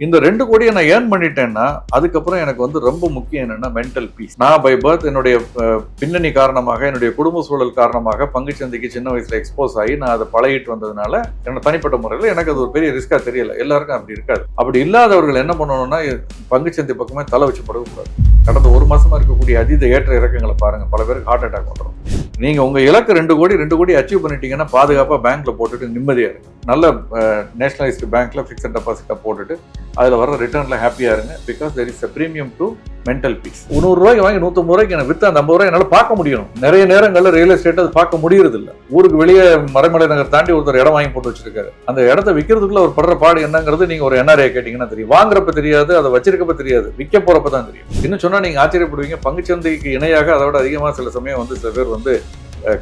இந்த 2 கோடியை நான் ஏர்ன் பண்ணிட்டேன்னா அதுக்கப்புறம் எனக்கு வந்து ரொம்ப முக்கியம் என்னன்னா மென்டல் பீஸ். நான் பை பர்த் என்னுடைய பின்னணி காரணமாக, என்னுடைய குடும்ப சூழல் காரணமாக பங்குச்சந்தைக்கு சின்ன வயசுல எக்ஸ்போஸ் ஆகி நான் அதை பழகிட்டு வந்ததுனால என்னோட தனிப்பட்ட முறையில் எனக்கு அது ஒரு பெரிய ரிஸ்கா தெரியல. எல்லாருக்கும் அப்படி இருக்காது. அப்படி இல்லாதவர்கள் என்ன பண்ணணும்னா பங்குச்சந்தை பக்கமே தலை வச்சு படக்கூடாது. கடந்த 1 மாசமா இருக்கக்கூடிய அதீத ஏற்ற இறக்கங்களை பாருங்க. பல பேருக்கு ஹார்ட் அட்டாக் வந்துடும். நீங்க உங்க இலக்கு 2 கோடி அச்சீவ் பண்ணிட்டீங்கன்னா பாதுகாப்பா பேங்க்ல போட்டுட்டு நிம்மதியா இருங்க. நல்ல நேஷனலைஸ்டு பேங்க்ல ஃபிக்ஸட் டெபாசிட்டா போட்டுட்டு அதுல வர ரிட்டர்ன்ல ஹாப்பியா இருங்க. Because there is a premium to mental piece. 100 ரூபாய்க்கு வாங்கி 150 ரூபாய்க்கு எனக்கு வித்து அந்த 50 ரூபாய் என்னால பார்க்க முடியும். நிறைய நேரங்கள்ல ரியல் எஸ்டேட் அது பார்க்க முடியறது இல்ல. ஊருக்கு வெளியே மறைமலை நகர் தாண்டி ஒருத்தர் இடம் வாங்கி போட்டு வச்சிருக்காரு. அந்த இடத்த விற்கிறதுக்குள்ள ஒரு படுற பாடு என்னங்கிறது நீங்க ஒரு NRA கேட்டீங்கன்னா தெரியும். வாங்குறப்ப தெரியாது, அதை வச்சிருக்கப்ப தெரியாது, விற்க போறப்ப தான் தெரியும். இன்னும் சொன்னா நீங்க ஆச்சரியப்படுவீங்க. பங்குச்சந்தைக்கு இணையாக அதை விட அதிகமா சில சமயம் வந்து சில பேர் வந்து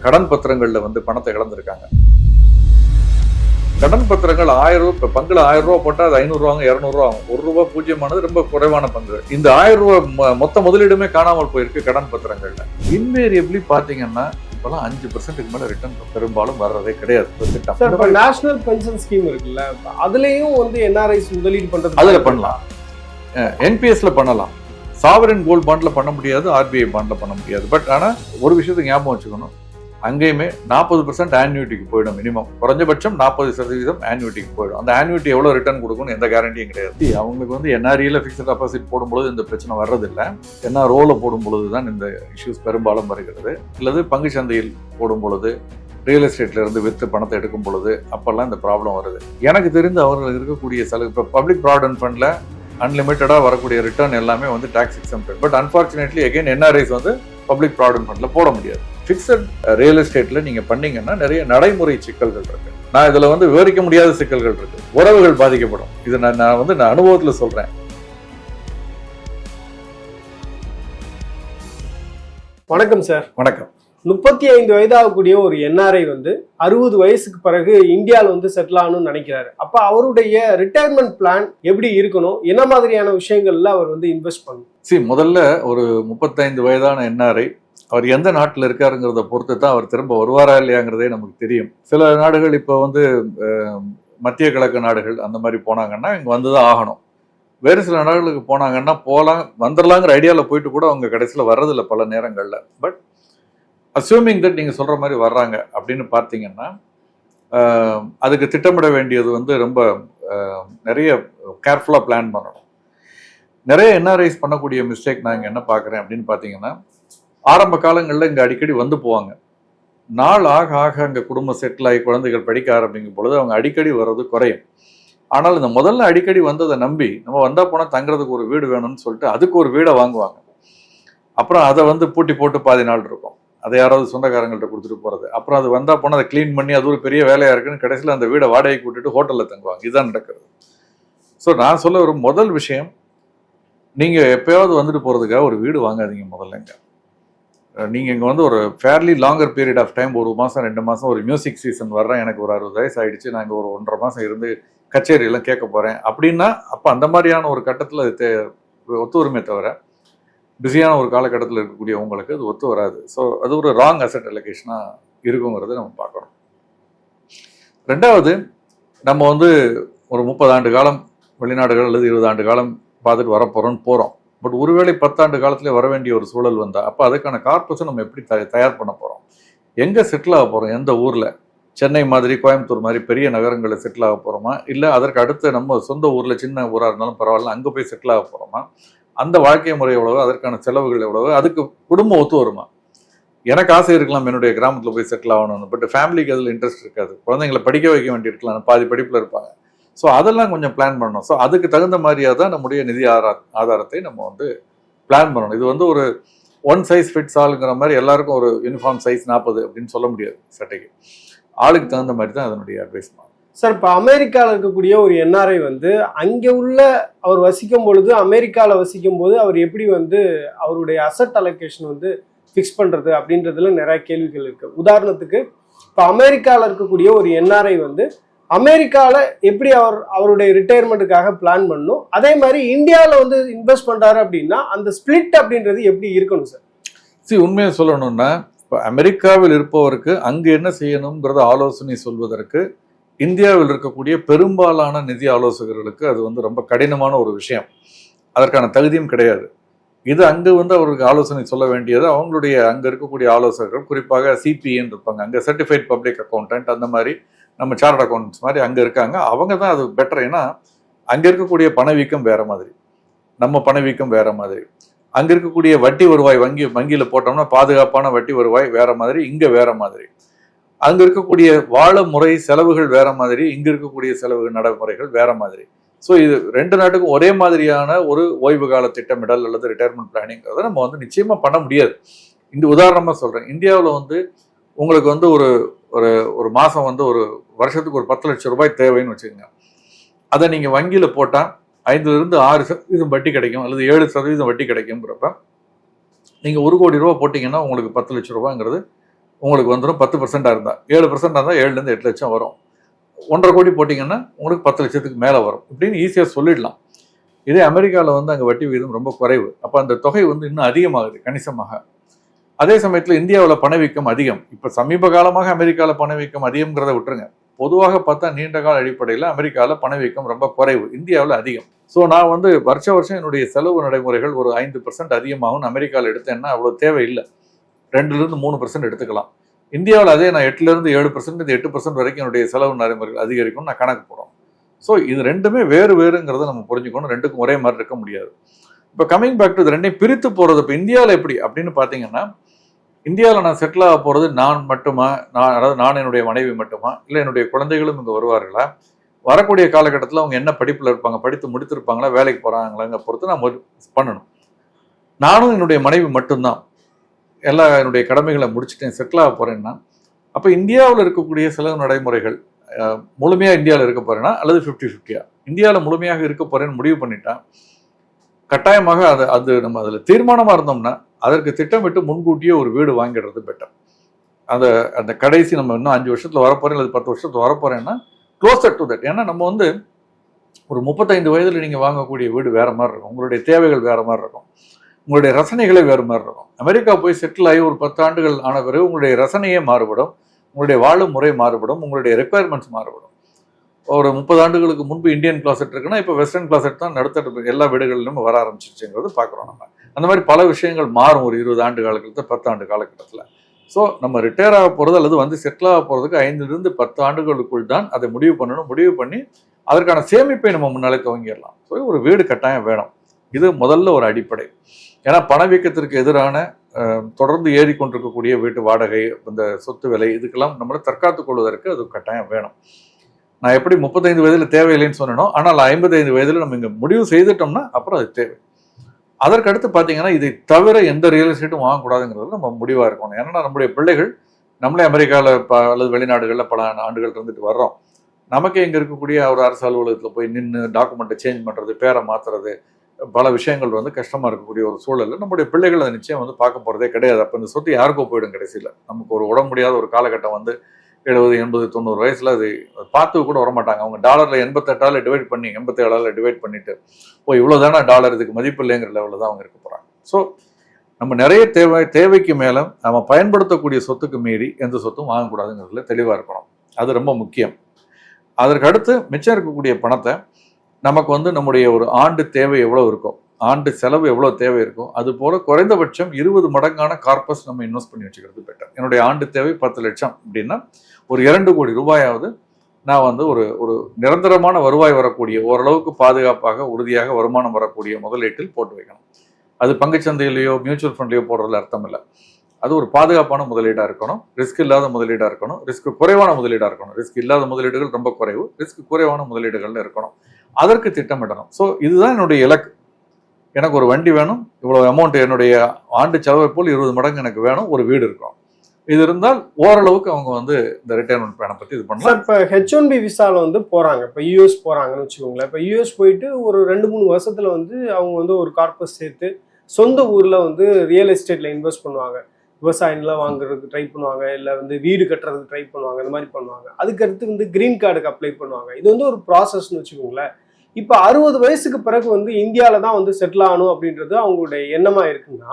கடன் பத்திரங்கள்ல வந்து பணத்தை இழந்திருக்காங்க. கடன் பத்திரங்கள் 1000 ரூபாய் பங்குல 1000 ரூபாய் போட்டா அது 500 ரூபாங்க, 200 ரூபா ஆகும். 1 ரூபாய் பூஜ்ஜியமானது ரொம்ப குறைவான பங்கு. இந்த 1000 ரூபாய் மொத்த முதலீடுமே காணாமல் போயிருக்கு கடன் பத்திரங்கள்ல. இன்வேரியபிளி பாத்தீங்கன்னா இப்பெல்லாம் 5% மேல ரிட்டர்ன் பெரும்பாலும் வர்றதே கிடையாது. நேஷனல் பென்ஷன் ஸ்கீம் இருக்குல்ல, அதுலயும் வந்து NRIs முதலீடு பண்றது அதுல பண்ணலாம், NPSல பண்ணலாம், சாவரின் கோல்ட் பாண்ட்ல பண்ண முடியாது, RBI பாண்ட்ல பண்ண முடியாது. பட் ஆனா ஒரு விஷயத்துக்கு ஞாபகம் வச்சுக்கணும், அங்கேயுமே 40% ஆன்யூட்டிக்கு போயிடும். மினிமம் குறைஞ்சபட்சம் 40% ஆன்யூட்டிக்கு போயிடும். அந்த ஆன்யூட்டி எவ்வளவு ரிட்டர்ன் கொடுக்கும்னு எந்த கேரண்டியும் கிடையாது. அவங்களுக்கு வந்து NREல ஃபிக்ஸட் டெபாசிட் போடும்போது இந்த பிரச்சனை வர்றதில்லை. NROல போடும் பொழுது தான் இந்த இஷ்யூஸ் பெரும்பாலும் வருகிறது. இல்லது பங்கு சந்தையில் போடும் பொழுது, ரியல் எஸ்டேட்ல இருந்து வித்து பணத்தை எடுக்கும் பொழுது அப்பெல்லாம் இந்த ப்ராப்ளம் வருது. எனக்கு தெரிந்து அவர்கள் இருக்கக்கூடிய இப்போ பப்ளிக் ப்ராவிடென்ட் ஃபண்ட்ல அன்லிமிட்டடா வரக்கூடிய ரிட்டர்ன் எல்லாமே வந்து tax exempted. But unfortunately again NRIs வந்து பப்ளிக் ப்ராவிடென்ட் ஃபண்ட்ல போட முடியாது. ஃபிக்ஸட் ரியல் எஸ்டேட்ல நீங்க பண்ணீங்கன்னா நிறைய நடைமுறை சிக்கல்கள் இருக்கு. நான் இதுல வந்து விவரிக்க முடியாத சிக்கல்கள் இருக்கு. உறவுகள் பாதிக்கப்படும். இது நான் வந்து நான் அனுபவத்துல சொல்றேன். வணக்கம் சார். வணக்கம். 35 வயதாகக்கூடிய ஒரு NRI வந்து 60 வயசுக்கு பிறகு இந்தியாவில் வந்து செட்டில் ஆகணும்னு நினைக்கிறாரு. அப்ப அவருடைய ரிட்டையர்மெண்ட் பிளான் எப்படி இருக்கணும், என்ன மாதிரியான விஷயங்கள்ல அவர் வந்து இன்வெஸ்ட் பண்ணணும்? முதல்ல ஒரு 35 வயதான NRI அவர் எந்த நாட்டில் இருக்காருங்கிறத பொறுத்து தான் அவர் திரும்ப வருவாரா இல்லையாங்கிறதே நமக்கு தெரியும். சில நாடுகள் இப்போ வந்து மத்திய கிழக்கு நாடுகள் அந்த மாதிரி போனாங்கன்னா இங்கே வந்து தான் ஆகணும். வேறு சில நாடுகளுக்கு போனாங்கன்னா போகலாம், வந்துடலாங்கிற ஐடியாவில் போயிட்டு கூட அவங்க கடைசியில் வர்றதில்லை பல நேரங்களில். பட் அஸ்யூமிங் தட் நீங்கள் சொல்கிற மாதிரி வர்றாங்க அப்படின்னு பார்த்தீங்கன்னா அதுக்கு திட்டமிட வேண்டியது வந்து ரொம்ப நிறைய கேர்ஃபுல்லாக பிளான் பண்ணணும். நிறைய NRIs பண்ணக்கூடிய மிஸ்டேக் நான் இங்கே என்ன பார்க்குறேன் அப்படின்னு பார்த்தீங்கன்னா, ஆரம்ப காலங்களில் இங்கே அடிக்கடி வந்து போவாங்க. நாள் ஆக ஆக அங்கே குடும்பம் செட்டில் ஆகி குழந்தைகள் படிக்க ஆரம்பிக்கும் பொழுது அவங்க அடிக்கடி வர்றது குறையும். ஆனால் இந்த முதல்ல அடிக்கடி வந்ததை நம்பி நம்ம வந்தா போனால் தங்குறதுக்கு ஒரு வீடு வேணும்னு சொல்லிட்டு அதுக்கு ஒரு வீடை வாங்குவாங்க. அப்புறம் அதை வந்து பூட்டி போட்டு பாதி நாள் இருக்கும், அதை யாராவது சொந்தக்காரங்கள்ட்ட கொடுத்துட்டு போகிறது. அப்புறம் அது வந்தா போனால் அதை க்ளீன் பண்ணி அது ஒரு பெரிய வேலையாக இருக்குன்னு கடைசியில் அந்த வீடை வாடகைக்கு விட்டுட்டு ஹோட்டலில் தங்குவாங்க. இதுதான் நடக்கிறது. ஸோ நான் சொல்ல ஒரு முதல் விஷயம், நீங்கள் எப்பயாவது வந்துட்டு போகிறதுக்காக ஒரு வீடு வாங்காதீங்க. முதல்லங்க நீங்கள் இங்கே வந்து ஒரு fairly longer period of time, 1 மாதம் 2 மாதம், ஒரு மியூசிக் சீசன் வர்றேன், எனக்கு ஒரு 60 வயசு ஆகிடுச்சு, நான் இங்கே ஒரு 1.5 மாதம் இருந்து கச்சேரியெல்லாம் கேட்க போகிறேன் அப்படின்னா அப்போ அந்த மாதிரியான ஒரு கட்டத்தில் அது ஒத்து வருமே தவிர பிஸியான ஒரு காலகட்டத்தில் இருக்கக்கூடிய உங்களுக்கு அது ஒத்து வராது. ஸோ அது ஒரு ராங் அசெட் அலோகேஷனாக இருக்குங்கிறத நம்ம பார்க்குறோம். ரெண்டாவது, நம்ம வந்து ஒரு 30 ஆண்டு காலம் வெளிநாடுகள் அல்லது 20 ஆண்டு காலம் பார்த்துட்டு வரப்போகிறோன்னு போகிறோம். பட் ஒருவேளை 10 ஆண்டு காலத்திலே வர வேண்டிய ஒரு சூழல் வந்தால் அப்போ அதுக்கான கார்பஸை நம்ம எப்படி தயார் பண்ண போகிறோம், எங்கே செட்டில் ஆக போகிறோம், எந்த ஊரில், சென்னை மாதிரி கோயம்புத்தூர் மாதிரி பெரிய நகரங்களில் செட்டில் ஆக போகிறோமா, இல்லை அதற்கு அடுத்து நம்ம சொந்த ஊரில் சின்ன ஊராக இருந்தாலும் பரவாயில்ல அங்கே போய் செட்டில் ஆக போகிறோமா, அந்த வாழ்க்கை முறை எவ்வளவு, அதற்கான செலவுகள் எவ்வளவு, அதுக்கு குடும்பம் ஒத்து வருமா. எனக்கு ஆசை இருக்கலாம் என்னுடைய கிராமத்தில் போய் செட்டில் ஆகணும்னு, பட் ஃபேமிலிக்கு அதில் இன்ட்ரெஸ்ட் இருக்காது, குழந்தைங்களை படிக்க வைக்க வேண்டியிருக்கலாம், பாதி படிப்பில் இருப்பாங்க. ஸோ அதெல்லாம் கொஞ்சம் பிளான் பண்ணணும். ஸோ அதுக்கு தகுந்த மாதிரியாக தான் நம்முடைய நிதி ஆதாரத்தை நம்ம வந்து பிளான் பண்ணணும். இது வந்து ஒரு ஒன் சைஸ் ஃபிட்ஸ் ஆளுங்கிற மாதிரி எல்லாருக்கும் ஒரு யூனிஃபார்ம் சைஸ் 40 அப்படின்னு சொல்ல முடியாது. சட்டைக்கு ஆளுக்கு தகுந்த மாதிரி தான் அதனுடைய அட்வைஸ் பண்ணணும். சார், இப்போ அமெரிக்காவில் இருக்கக்கூடிய ஒரு NRI வந்து அங்கே உள்ள அவர் வசிக்கும் பொழுது, அமெரிக்காவில் வசிக்கும் போது அவர் எப்படி வந்து அவருடைய அசட் அலோகேஷன் வந்து ஃபிக்ஸ் பண்ணுறது அப்படின்றதுல நிறைய கேள்விகள் இருக்குது. உதாரணத்துக்கு இப்போ அமெரிக்காவில் இருக்கக்கூடிய ஒரு NRI வந்து அமெரிக்காவில் எப்படி அவருடைய ரிட்டையர்மெண்ட்டுக்காக பிளான் பண்ணணும், அதே மாதிரி இந்தியாவில் வந்து இன்வெஸ்ட் பண்ணுறாரு அப்படின்னா அந்த ஸ்பிளிட் அப்படின்றது எப்படி இருக்கணும் சார்? உண்மையை சொல்லணும்னா இப்போ அமெரிக்காவில் இருப்பவருக்கு அங்கே என்ன செய்யணுங்கிறத ஆலோசனை சொல்வதற்கு இந்தியாவில் இருக்கக்கூடிய பெரும்பாலான நிதி ஆலோசகர்களுக்கு அது வந்து ரொம்ப கடினமான ஒரு விஷயம். அதற்கான தகுதியும் கிடையாது. இது அங்கு வந்து அவருக்கு ஆலோசனை சொல்ல வேண்டியது அவங்களுடைய அங்க இருக்கக்கூடிய ஆலோசகர்கள், குறிப்பாக சிபின்னு இருப்பாங்க, அங்க சர்டிஃபைட் பப்ளிக் அக்கௌண்டன்ட், அந்த மாதிரி நம்ம சார்ட் அக்கௌண்டன்ட்ஸ் மாதிரி அங்க இருக்காங்க. அவங்க தான் அது பெட்டர். ஏன்னா அங்க இருக்கக்கூடிய பணவீக்கம் வேற மாதிரி, நம்ம பணவீக்கம் வேற மாதிரி, அங்க இருக்கக்கூடிய வட்டி வருவாய் வங்கியில போட்டோம்னா பாதுகாப்பான வட்டி வருவாய் வேற மாதிரி, இங்க வேற மாதிரி, அங்க இருக்கக்கூடிய வாழ முறை செலவுகள் வேற மாதிரி, இங்க இருக்கக்கூடிய செலவு நடைமுறைகள் வேற மாதிரி. ஸோ இது ரெண்டு நாட்டுக்கும் ஒரே மாதிரியான ஒரு ஓய்வு கால திட்டமிடல் அல்லது ரிட்டையர்மெண்ட் பிளானிங்கிறத நம்ம வந்து நிச்சயமா பண்ண முடியாது. இந்த உதாரணமா சொல்றேன், இந்தியாவில் வந்து உங்களுக்கு வந்து ஒரு ஒரு ஒரு மாசம் வந்து ஒரு வருஷத்துக்கு ஒரு 10 லட்சம் ரூபாய் தேவைன்னு வச்சுக்கோங்க. அதை நீங்க வங்கியில போட்டா 5லிருந்து 6% வட்டி கிடைக்கும், அல்லது 7% வட்டி கிடைக்கும்ங்கிறப்ப நீங்க 1 கோடி ரூபாய் போட்டீங்கன்னா உங்களுக்கு 10 லட்சம் ரூபாய்ங்கிறது உங்களுக்கு வந்துடும். 10% இருந்தா 7% இருந்தா 7லேருந்து 8 லட்சம் வரும். 1.5 கோடி போட்டிங்கன்னா உங்களுக்கு 10 லட்சத்துக்கு மேலே வரும் இப்படின்னு ஈஸியாக சொல்லிடலாம். இதே அமெரிக்காவில் வந்து அங்கே வட்டி விகிதம் ரொம்ப குறைவு. அப்போ அந்த தொகை வந்து இன்னும் அதிகமாகுது கணிசமாக. அதே சமயத்தில் இந்தியாவில் பணவீக்கம் அதிகம். இப்போ சமீப காலமாக அமெரிக்காவில் பணவீக்கம் அதிகம்ங்கிறத விட்டுருங்க. பொதுவாக பார்த்தா நீண்ட கால அடிப்படையில் அமெரிக்காவில் பணவீக்கம் ரொம்ப குறைவு, இந்தியாவில் அதிகம். ஸோ நான் வந்து வருஷம் என்னுடைய செலவு நடைமுறைகள் ஒரு 5% அதிகமாகும். அமெரிக்காவில் எடுத்தேன்னா அவ்வளோ தேவையில்லை, 2லிருந்து 3% எடுத்துக்கலாம். இந்தியாவில் அதே நான் 8லிருந்து 7%, 8% வரைக்கும் என்னுடைய செலவு நடைமுறைகள் அதிகரிக்கும் நான் கணக்கு போடுறோம். ஸோ இது ரெண்டுமே வேறுங்கிறத நம்ம புரிஞ்சுக்கணும். ரெண்டுக்கும் ஒரே மாதிரி இருக்க முடியாது. இப்போ கமிங் பேக் டு இது ரெண்டையும் பிரித்து போகிறது. இப்போ இந்தியாவில் எப்படி அப்படின்னு பார்த்தீங்கன்னா, இந்தியாவில் நான் செட்டில் ஆக போகிறது நான் மட்டுமா, அதாவது நான் என்னுடைய மனைவி மட்டுமா, இல்லை என்னுடைய குழந்தைகளும் இங்கே வருவார்களா, வரக்கூடிய காலகட்டத்தில் அவங்க என்ன படிப்பில் இருப்பாங்க, படித்து முடித்திருப்பாங்களா, வேலைக்கு போகிறாங்களாங்க பொறுத்து நான் பண்ணணும். நானும் என்னுடைய மனைவி மட்டும்தான் எல்லா என்னுடைய கடமைகளை முடிச்சுட்டேன், செட்டில் ஆக போகிறேன்னா, அப்போ இந்தியாவில் இருக்கக்கூடிய செலவு நடைமுறைகள் முழுமையாக இந்தியாவில் இருக்க போகிறேன்னா அல்லது 50-50 இந்தியாவில் முழுமையாக இருக்க போகிறேன்னு முடிவு பண்ணிட்டா கட்டாயமாக அது நம்ம அதில் தீர்மானமாக இருந்தோம்னா அதற்கு திட்டமிட்டு முன்கூட்டியே ஒரு வீடு வாங்கிடுறது பெட்டர். அந்த கடைசி நம்ம இன்னும் 5 வருஷத்தில் வரப்போறேன் அல்லது 10 வருஷத்தில் வரப்போறேன்னா க்ளோசர் டு தட். ஏன்னா நம்ம வந்து ஒரு 35 வயதில் நீங்கள் வாங்கக்கூடிய வீடு வேற மாதிரி இருக்கும், உங்களுடைய தேவைகள் வேற மாதிரி இருக்கும், உங்களுடைய ரசனைகளே வேறு மாதிரி இருக்கும். அமெரிக்கா போய் செட்டில் ஆகி ஒரு 10 ஆண்டுகள் ஆன பிறகு உங்களுடைய ரசனையே மாறுபடும், உங்களுடைய வாழும் முறை மாறுபடும், உங்களுடைய ரெக்குயர்மெண்ட்ஸ் மாறுபடும். ஒரு 30 ஆண்டுகளுக்கு முன்பு இந்தியன் கிளாசெட் இருக்குன்னா இப்போ வெஸ்டர்ன் கிளாசெட் தான் நடுத்தர எல்லா வீடுகளிலும் வர ஆரம்பிச்சிருச்சுங்கிறது பார்க்குறோம் நம்ம. அந்த மாதிரி பல விஷயங்கள் மாறும் ஒரு 20 ஆண்டு காலகட்டத்தில், 10 ஆண்டு காலகட்டத்தில். ஸோ நம்ம ரிட்டையர் ஆக போகிறது அல்லது வந்து செட்டில் ஆக போகிறதுக்கு 5லிருந்து 10 ஆண்டுகளுக்குள் தான் அதை முடிவு பண்ணணும். முடிவு பண்ணி அதற்கான சேமிப்பை நம்ம முன்னாலே துவங்கிடலாம். ஸோ ஒரு வீடு கட்டாயம் வேணும். இது முதல்ல ஒரு அடிப்படை. ஏன்னா பணவீக்கத்திற்கு எதிரான தொடர்ந்து ஏறிக்கொண்டிருக்கக்கூடிய வீட்டு வாடகை, இந்த சொத்து விலை, இதுக்கெல்லாம் நம்மளை தற்காத்துக் கொள்வதற்கு அது கட்டாயம் வேணும். நான் எப்படி 35 வயதில் தேவையில்லைன்னு சொன்னனோ, ஆனால் 55 வயதில் நம்ம இங்கே முடிவு செய்துட்டோம்னா அப்புறம் அது தேவை. அதற்கடுத்து பார்த்தீங்கன்னா இதை தவிர எந்த ரியல் எஸ்டேட்டும் வாங்கக்கூடாதுங்கிறது நம்ம முடிவாக இருக்கணும். ஏன்னா நம்முடைய பிள்ளைகள் நம்மளே அமெரிக்காவில் அல்லது வெளிநாடுகளில் பல ஆண்டுகள் இருந்துட்டு வர்றோம். நமக்கே இங்கே இருக்கக்கூடிய ஒரு அரசு அலுவலகத்தில் போய் நின்று டாக்குமெண்ட்டை சேஞ்ச் பண்ணுறது, பேரை மாற்றுறது, பல விஷயங்கள் வந்து கஷ்டமாக இருக்கக்கூடிய ஒரு சூழலில் நம்முடைய பிள்ளைகள் அதை நிச்சயம் வந்து பார்க்க போகிறதே கிடையாது. அப்போ இந்த சொத்து யாருக்கோ போயிடும் கடைசியில். நமக்கு ஒரு உடம்பு முடியாத ஒரு காலகட்டம் வந்து 70, 80, 90 வயசில் அது பார்த்து கூட வரமாட்டாங்க. அவங்க டாலரில் 88 டிவைட் பண்ணி 87 டிவைட் பண்ணிட்டு இவ்வளோ தானே டாலர், இதுக்கு மதிப்பு இல்லைங்கிற லெவலில் தான் அவங்க இருக்க போகிறாங்க. ஸோ நம்ம நிறைய தேவைக்கு மேலே நம்ம பயன்படுத்தக்கூடிய சொத்துக்கு மீறி எந்த சொத்தும் வாங்கக்கூடாதுங்கிறதுல தெளிவாக இருக்கணும். அது ரொம்ப முக்கியம். அதற்கு அடுத்து மிச்சம் இருக்கக்கூடிய பணத்தை நமக்கு வந்து நம்முடைய ஒரு ஆண்டு தேவை எவ்வளோ இருக்கும், ஆண்டு செலவு எவ்வளோ தேவை இருக்கும், அது போல குறைந்தபட்சம் 20 மடங்கான கார்பஸ் நம்ம இன்வெஸ்ட் பண்ணி வச்சுக்கிறது பெட்டர். என்னுடைய ஆண்டு தேவை 10 லட்சம் அப்படின்னா ஒரு 2 கோடி ரூபாயாவது நான் வந்து ஒரு நிரந்தரமான வருவாய் வரக்கூடிய, ஓரளவுக்கு பாதுகாப்பாக உறுதியாக வருமானம் வரக்கூடிய முதலீட்டில் போட்டு வைக்கணும். அது பங்குச்சந்தையிலையோ மியூச்சுவல் ஃபண்ட்லையோ போடுறதுல அர்த்தம் இல்லை. அது ஒரு பாதுகாப்பான முதலீடாக இருக்கணும், ரிஸ்க் இல்லாத முதலீடாக இருக்கணும், ரிஸ்க் குறைவான முதலீடாக இருக்கணும். ரிஸ்க் இல்லாத முதலீடுகள் ரொம்ப குறைவு, ரிஸ்க் குறைவான முதலீடுகள்ல இருக்கணும். அதற்கு திட்டமிடணும். ஸோ இதுதான் என்னுடைய இலக்கு. எனக்கு ஒரு வண்டி வேணும், இவ்வளோ அமௌண்ட் என்னுடைய ஆண்டு செலவை போல் 20 மடங்கு எனக்கு வேணும், ஒரு வீடு இருக்கும். இது இருந்தால் ஓரளவுக்கு அவங்க வந்து இந்த ரிட்டையர்மெண்ட் பிளானை பற்றி இது பண்ணலாம். இப்போ H1B விசாவில் வந்து போகிறாங்க, இப்போ யூஎஸ் போகிறாங்கன்னு வச்சுக்கோங்களேன். இப்போ யூஎஸ் போயிட்டு ஒரு 2-3 வருஷத்தில் வந்து அவங்க வந்து ஒரு கார்பஸ் சேர்த்து சொந்த ஊரில் வந்து ரியல் எஸ்டேட்டில் இன்வெஸ்ட் பண்ணுவாங்க, விவசாயம்லாம் வாங்குறதுக்கு ட்ரை பண்ணுவாங்க, இல்லை வந்து வீடு கட்டுறதுக்கு ட்ரை பண்ணுவாங்க, இந்த மாதிரி பண்ணுவாங்க. அதுக்கடுத்து வந்து கிரீன் கார்டுக்கு அப்ளை பண்ணுவாங்க. இது வந்து ஒரு ப்ராசஸ்ன்னு வச்சுக்கோங்களேன். இப்போ 60 வயசுக்கு பிறகு வந்து இந்தியாவில் தான் வந்து செட்டில் ஆகணும் அப்படின்றது அவங்களுடைய எண்ணமாக இருக்குன்னா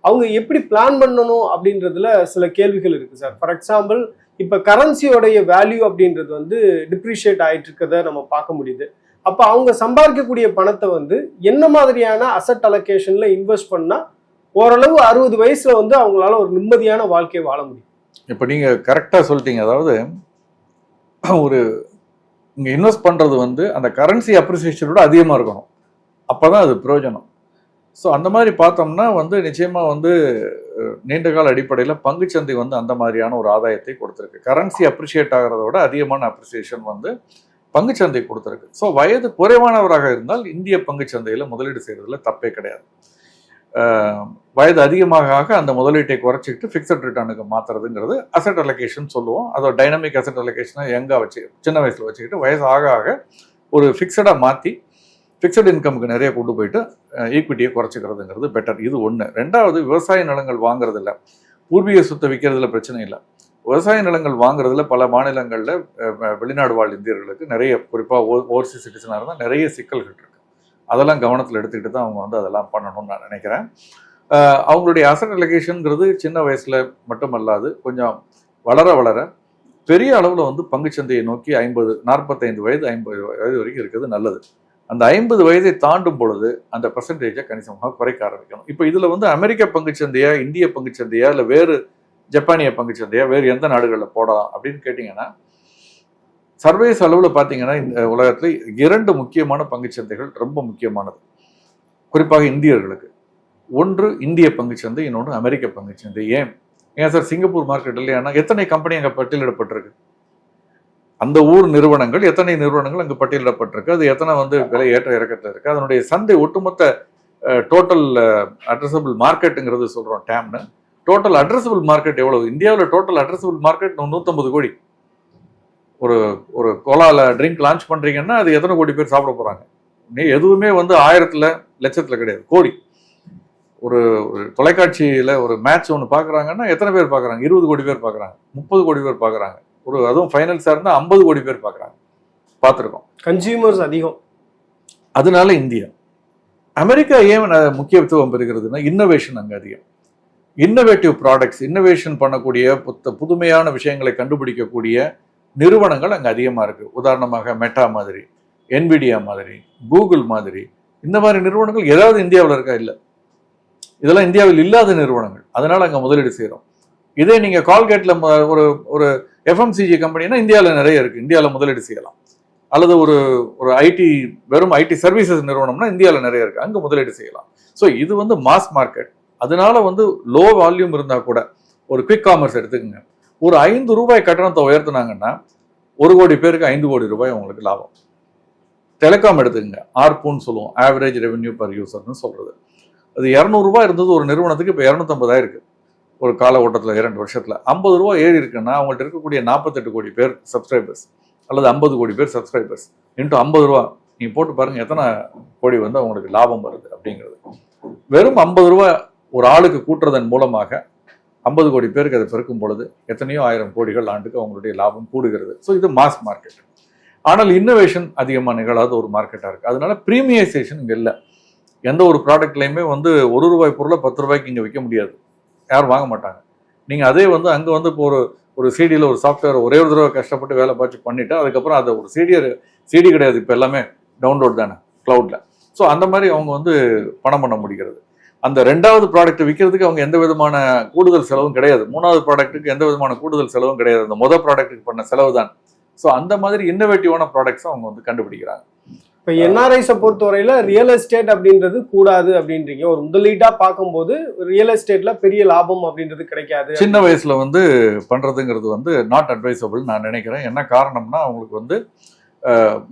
அவங்க எப்படி பிளான் பண்ணணும் அப்படின்றதுல சில கேள்விகள் இருக்குது சார். ஃபார் எக்ஸாம்பிள் இப்போ கரன்சியோடைய வேல்யூ அப்படின்றது வந்து டிப்ரிஷியேட் ஆயிட்டு இருக்கிறத நம்ம பார்க்க முடியுது. அப்போ அவங்க சம்பாதிக்கக்கூடிய பணத்தை வந்து என்ன மாதிரியான அசட் அலோகேஷன்ல இன்வெஸ்ட் பண்ணா ஓரளவு 60 வயசுல வந்து அவங்களால ஒரு நிம்மதியான வாழ்க்கையை வாழ முடியும்? இப்போ நீங்க கரெக்டா சொல்லிட்டீங்க. அதாவது ஒரு இங்க இன்வெஸ்ட் பண்றது வந்து அந்த கரன்சி அப்ரிசியேஷனோட அதிகமா இருக்கணும், அப்பதான் அது பிரயோஜனம். ஸோ அந்த மாதிரி பார்த்தோம்னா வந்து நிச்சயமா வந்து நீண்ட கால அடிப்படையில் பங்குச்சந்தை வந்து அந்த மாதிரியான ஒரு ஆதாயத்தை கொடுத்துருக்கு. கரன்சி அப்ரிஷியேட் ஆகிறத விட அதிகமான அப்ரிசியேஷன் வந்து பங்குச்சந்தை கொடுத்துருக்கு. ஸோ வயது குறைவானவராக இருந்தால் இந்திய பங்குச்சந்தையில் முதலீடு செய்யறதுல தப்பே கிடையாது. வயது அதிகமாக அந்த முதலீட்டை குறைச்சிக்கிட்டு ஃபிக்ஸட் ரிட்டர்னுக்கு மாற்றுறதுங்கிறது அசட் அலோகேஷன் சொல்லுவோம். அதோட டைனமிக் அசட் அலோகேஷனை யங்காக வச்சு சின்ன வயசில் வச்சுக்கிட்டு வயசு ஆக ஆக ஒரு ஃபிக்ஸடாக மாற்றி ஃபிக்ஸட் இன்கமுக்கு நிறைய கொண்டு போயிட்டு ஈக்விட்டியை குறைச்சிக்கிறதுங்கிறது பெட்டர். இது ஒன்று. ரெண்டாவது, விவசாய நிலங்கள் வாங்குறதில்ல, பூர்வீக சொத்தை விற்கிறதுல பிரச்சனை இல்லை. விவசாய நிலங்கள் வாங்குறதுல பல மாநிலங்களில் வெளிநாடு வாழ் இந்தியர்களுக்கு நிறைய, குறிப்பாக ஓவர்சீஸ் சிட்டிசனாக இருந்தால் நிறைய சிக்கல்கள் இருக்கு. அதெல்லாம் கவனத்தில் எடுத்துக்கிட்டு தான் அவங்க வந்து அதெல்லாம் பண்ணணும்னு நான் நினைக்கிறேன். அவங்களுடைய அசட் அலோகேஷன்ங்கிறது சின்ன வயசில் மட்டுமல்லாது கொஞ்சம் வளர வளர பெரிய அளவில் வந்து பங்குச்சந்தையை நோக்கி 45 வயது 50 வயது வரைக்கும் இருக்கிறது நல்லது. அந்த 50 வயதை தாண்டும் பொழுது அந்த பர்சன்டேஜை கணிசமாக குறைக்க ஆரம்பிக்கணும். இப்போ இதில் வந்து அமெரிக்க பங்குச்சந்தையா, இந்திய பங்குச்சந்தையா, இல்லை வேறு ஜப்பானிய பங்குச்சந்தையா, வேறு எந்த நாடுகளில் போடலாம் அப்படின்னு கேட்டிங்கன்னா, சர்வதேச அளவில் பார்த்தீங்கன்னா இந்த உலகத்தில் 2 முக்கியமான பங்குச்சந்தைகள் ரொம்ப முக்கியமானது, குறிப்பாக இந்தியர்களுக்கு. ஒன்று இந்திய பங்குச்சந்தை, இன்னொன்று அமெரிக்க பங்குச்சந்தை. ஏன் சார் சிங்கப்பூர் மார்க்கெட் இல்லையானா எத்தனை கம்பெனி அங்கே பட்டியலிடப்பட்டிருக்கு? அந்த ஊர் நிறுவனங்கள் எத்தனை நிறுவனங்கள் அங்கே பட்டியலிடப்பட்டிருக்கு, அது எத்தனை வந்து விலை ஏற்ற இறக்கத்தில் இருக்குது, அதனுடைய சந்தை ஒட்டுமொத்த டோட்டல் அட்ரஸபிள் மார்க்கெட்டுங்கிறது சொல்கிறோம் டேம்னு. டோட்டல் அட்ரஸபிள் மார்க்கெட் எவ்வளவு? இந்தியாவில் டோட்டல் அட்ரஸபிள் மார்க்கெட் 150 கோடி. ஒரு ஒரு கோலாவில் ட்ரிங்க் லான்ச் பண்ணுறீங்கன்னா அது எத்தனை கோடி பேர் சாப்பிட போகிறாங்க? எதுவுமே வந்து 1000 லட்சத்தில் கிடையாது, கோடி. ஒரு தொலைக்காட்சியில் ஒரு மேட்ச் ஒன்று பார்க்குறாங்கன்னா எத்தனை பேர் பார்க்குறாங்க? 20 கோடி பேர் பார்க்குறாங்க, 30 கோடி பேர் பார்க்குறாங்க. அதுவும் ஃபைனல்ஸாக இருந்தால் 50 கோடி பேர் பார்க்குறாங்க, பார்த்துருக்கோம். கன்சியூமர்ஸ் அதிகம். அதனால இந்தியா. அமெரிக்கா ஏன் முக்கியத்துவம் பெறுகிறதுனா இன்னோவேஷன் அங்கே அதிகம். இன்னோவேட்டிவ் ப்ராடக்ட்ஸ், இன்னோவேஷன் பண்ணக்கூடிய புதுமையான விஷயங்களை கண்டுபிடிக்கக்கூடிய நிறுவனங்கள் அங்கே அதிகமாக இருக்குது. உதாரணமாக மெட்டா மாதிரி, என்விடியா மாதிரி, கூகுள் மாதிரி, இந்த மாதிரி நிறுவனங்கள் ஏதாவது இந்தியாவில் இருக்கா? இல்லை. இதெல்லாம் இந்தியாவில் இல்லாத நிறுவனங்கள். அதனால அங்கே முதலீடு செய்கிறோம். இதே நீங்கள் கால்கேட்டில் ஒரு எஃப்எம்சிஜி கம்பெனினா இந்தியாவில் நிறைய இருக்குது, இந்தியாவில் முதலீடு செய்யலாம். அல்லது ஒரு வெறும் ஐடி சர்வீசஸ் நிறுவனம்னா இந்தியாவில் நிறைய இருக்குது, அங்கே முதலீடு செய்யலாம். ஸோ இது வந்து மாஸ் மார்க்கெட். அதனால வந்து லோ வால்யூம் இருந்தால் கூட, ஒரு குவிக் காமர்ஸ் எடுத்துக்கோங்க, ஒரு 5 ரூபாய் கட்டணத்தை உயர்த்தினாங்கன்னா 1 கோடி பேருக்கு 5 கோடி ரூபாய் உங்களுக்கு லாபம். டெலிகாம் எடுத்துக்கோங்க, ஆர்புன்னு சொல்லுவோம், ஆவரேஜ் ரெவென்யூ பர் யூசர்னு சொல்றது. அது 200 ரூபாய் இருந்தது ஒரு நிறுவனத்துக்கு, இப்போ 250 ஆயிருக்கு ஒரு கால ஓட்டத்தில் 2 வருஷத்துல. 50 ரூபா ஏறி இருக்குன்னா அவங்கள்ட்ட இருக்கக்கூடிய 48 கோடி பேர் சப்ஸ்கிரைபர்ஸ் அல்லது 50 கோடி பேர் சப்ஸ்கிரைபர்ஸ் இன்ட்டு 50 ரூபா நீங்க போட்டு பாருங்க எத்தனை கோடி வந்து அவங்களுக்கு லாபம் வருது அப்படிங்கிறது. வெறும் 50 ரூபா ஒரு ஆளுக்கு கூட்டுறதன் மூலமாக 50 கோடி பேருக்கு அதை பெருக்கும் பொழுது எத்தனையோ 1000 கோடிகள் ஆண்டுக்கு அவங்களுடைய லாபம் கூடுகிறது. ஸோ இது மாஸ் மார்க்கெட். ஆனால் இன்னோவேஷன் அதிகமாக நிகழாத ஒரு மார்க்கெட்டாக இருக்குது. அதனால ப்ரீமியைசேஷன் இங்கே இல்லை. எந்த ஒரு ப்ராடக்ட்லையுமே வந்து 1 ரூபாய் பொருளை 10 ரூபாய்க்கு இங்கே விற்க முடியாது, யாரும் வாங்க மாட்டாங்க. நீங்கள் அதே வந்து அங்கே வந்து இப்போ ஒரு சிடியில் ஒரு சாஃப்ட்வேர் ஒரே ஒரு தடவை கஷ்டப்பட்டு வேலை பார்த்து பண்ணிவிட்டு அதுக்கப்புறம் அதை ஒரு சிடி கிடையாது, இப்போ எல்லாமே டவுன்லோட் தானே க்ளவுடில். ஸோ அந்த மாதிரி அவங்க வந்து பணம் பண்ண முடிகிறது. அந்த 2வது ப்ராடக்ட் விற்கிறதுக்கு அவங்க எந்த விதமான கூடுதல் செலவும் கிடையாது, 3வது ப்ராடக்ட்டுக்கு எந்த விதமான கூடுதல் செலவும் கிடையாது, அந்த மொதல் ப்ராடக்ட்டுக்கு பண்ண செலவு தான். ஸோ அந்த மாதிரி இன்னோவேட்டிவான ப்ராடக்ட்ஸும் அவங்க வந்து கண்டுபிடிக்கிறாங்க. இப்போ என்ஆர்ஐஸை பொறுத்தவரையில ரியல் எஸ்டேட் அப்படின்றது கூடாது அப்படின்றீங்க. ஒரு முதலீட்டா பார்க்கும்போது ரியல் எஸ்டேட்ல பெரிய லாபம் அப்படின்றது கிடைக்காது, சின்ன வயசுல வந்து பண்றதுங்கிறது வந்து நாட் அட்வைசபிள் நான் நினைக்கிறேன். என்ன காரணம்னா அவங்களுக்கு வந்து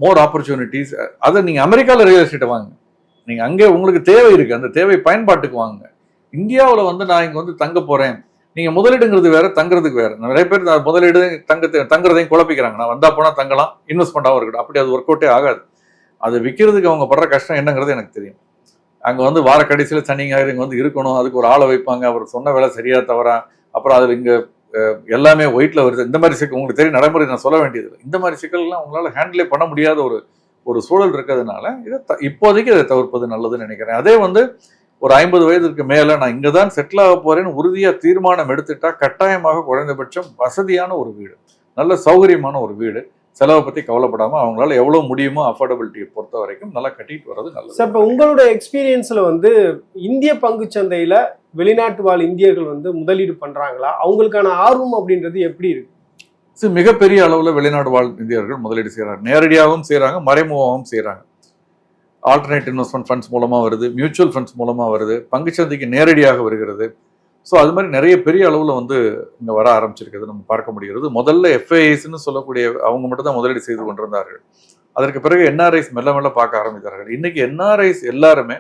மோர் ஆப்பர்ச்சுனிட்டிஸ். அதை நீங்க அமெரிக்காவில் ரியல் எஸ்டேட்டை வாங்க, நீங்க அங்கே உங்களுக்கு தேவை இருக்கு, அந்த தேவை பயன்பாட்டுக்கு வாங்க. இந்தியாவில் வந்து நான் இங்க வந்து தங்க போறேன், நீங்க முதலீடுங்கிறது வேற, தங்குறதுக்கு வேற. நிறைய பேர் முதலீடு தங்குறதையும் குழப்பிக்கிறாங்க. நான் வந்தா போனா தங்கலாம், இன்வெஸ்ட்மெண்டாகவும் இருக்கட்டும், அப்படி அது ஒர்க் அவுட்டே ஆகாது. அது விற்கிறதுக்கு அவங்க படுற கஷ்டம் என்னங்கிறது எனக்கு தெரியும். அங்கே வந்து வார கடைசியில் சனி ஞாயிறு இங்கே வந்து இருக்கணும், அதுக்கு ஒரு ஆளை வைப்பாங்க, அவர் சொன்ன வேலை சரியா தவறா, அப்புறம் அதில் இங்கே எல்லாமே ஒயிட்ல வருது, இந்த மாதிரி சிக்கல் உங்களுக்கு தெரியும். நடைமுறை நான் சொல்ல வேண்டியது, இந்த மாதிரி சிக்கல்லாம் உங்களால் ஹேண்டிலே பண்ண முடியாத ஒரு சூழல் இருக்கிறதுனால இதை இப்போதைக்கு அதை தவிர்ப்பது நல்லதுன்னு நினைக்கிறேன். அதே வந்து ஒரு 50 வயதுக்கு மேல நான் இங்க தான் செட்டில் ஆக போறேன்னு உறுதியா தீர்மானம் எடுத்துட்டா கட்டாயமாக குறைந்தபட்சம் வசதியான ஒரு வீடு, நல்ல சௌகரியமான ஒரு வீடு, செலவை பத்தி கவலைப்படாம அவங்களால எவ்வளவு முடியுமோ அஃபோர்டபிலிட்டியை பொறுத்த வரைக்கும் நல்லா கட்டிட்டு வர்றது நல்லது. சார், இப்போ உங்களோட எக்ஸ்பீரியன்ஸ்ல வந்து இந்திய பங்கு சந்தையில வெளிநாட்டு வாழ் இந்தியர்கள் வந்து முதலீடு பண்றாங்களா? அவங்களுக்கான ஆர்வம் அப்படின்றது எப்படி இருக்கு? மிகப்பெரிய அளவுல வெளிநாடு வாழ் இந்தியர்கள் முதலீடு செய்யறாங்க. நேரடியாகவும் செய்யறாங்க, மறைமுகமாகவும் செய்யறாங்க. ஆல்டர்னேட் இன்வெஸ்ட்மெண்ட் ஃபண்ட்ஸ் மூலமா வருது, மியூச்சுவல் ஃபண்ட்ஸ் மூலமா வருது, பங்குச்சந்தைக்கு நேரடியாக வருகிறது. ஸோ அது மாதிரி நிறைய பெரிய அளவில் வந்து இங்கே வர ஆரம்பிச்சிருக்கிறது நம்ம பார்க்க முடிகிறது. முதல்ல எஃப்ஐஐஸ்ன்னு சொல்லக்கூடிய அவங்க மட்டும் தான் முதலீடு செய்து கொண்டிருந்தார்கள். அதற்கு பிறகு என்ஆர்ஐஸ் மெல்ல மெல்ல பார்க்க ஆரம்பித்தார்கள். இன்னைக்கு என்ஆர்ஐஸ் எல்லாருமே,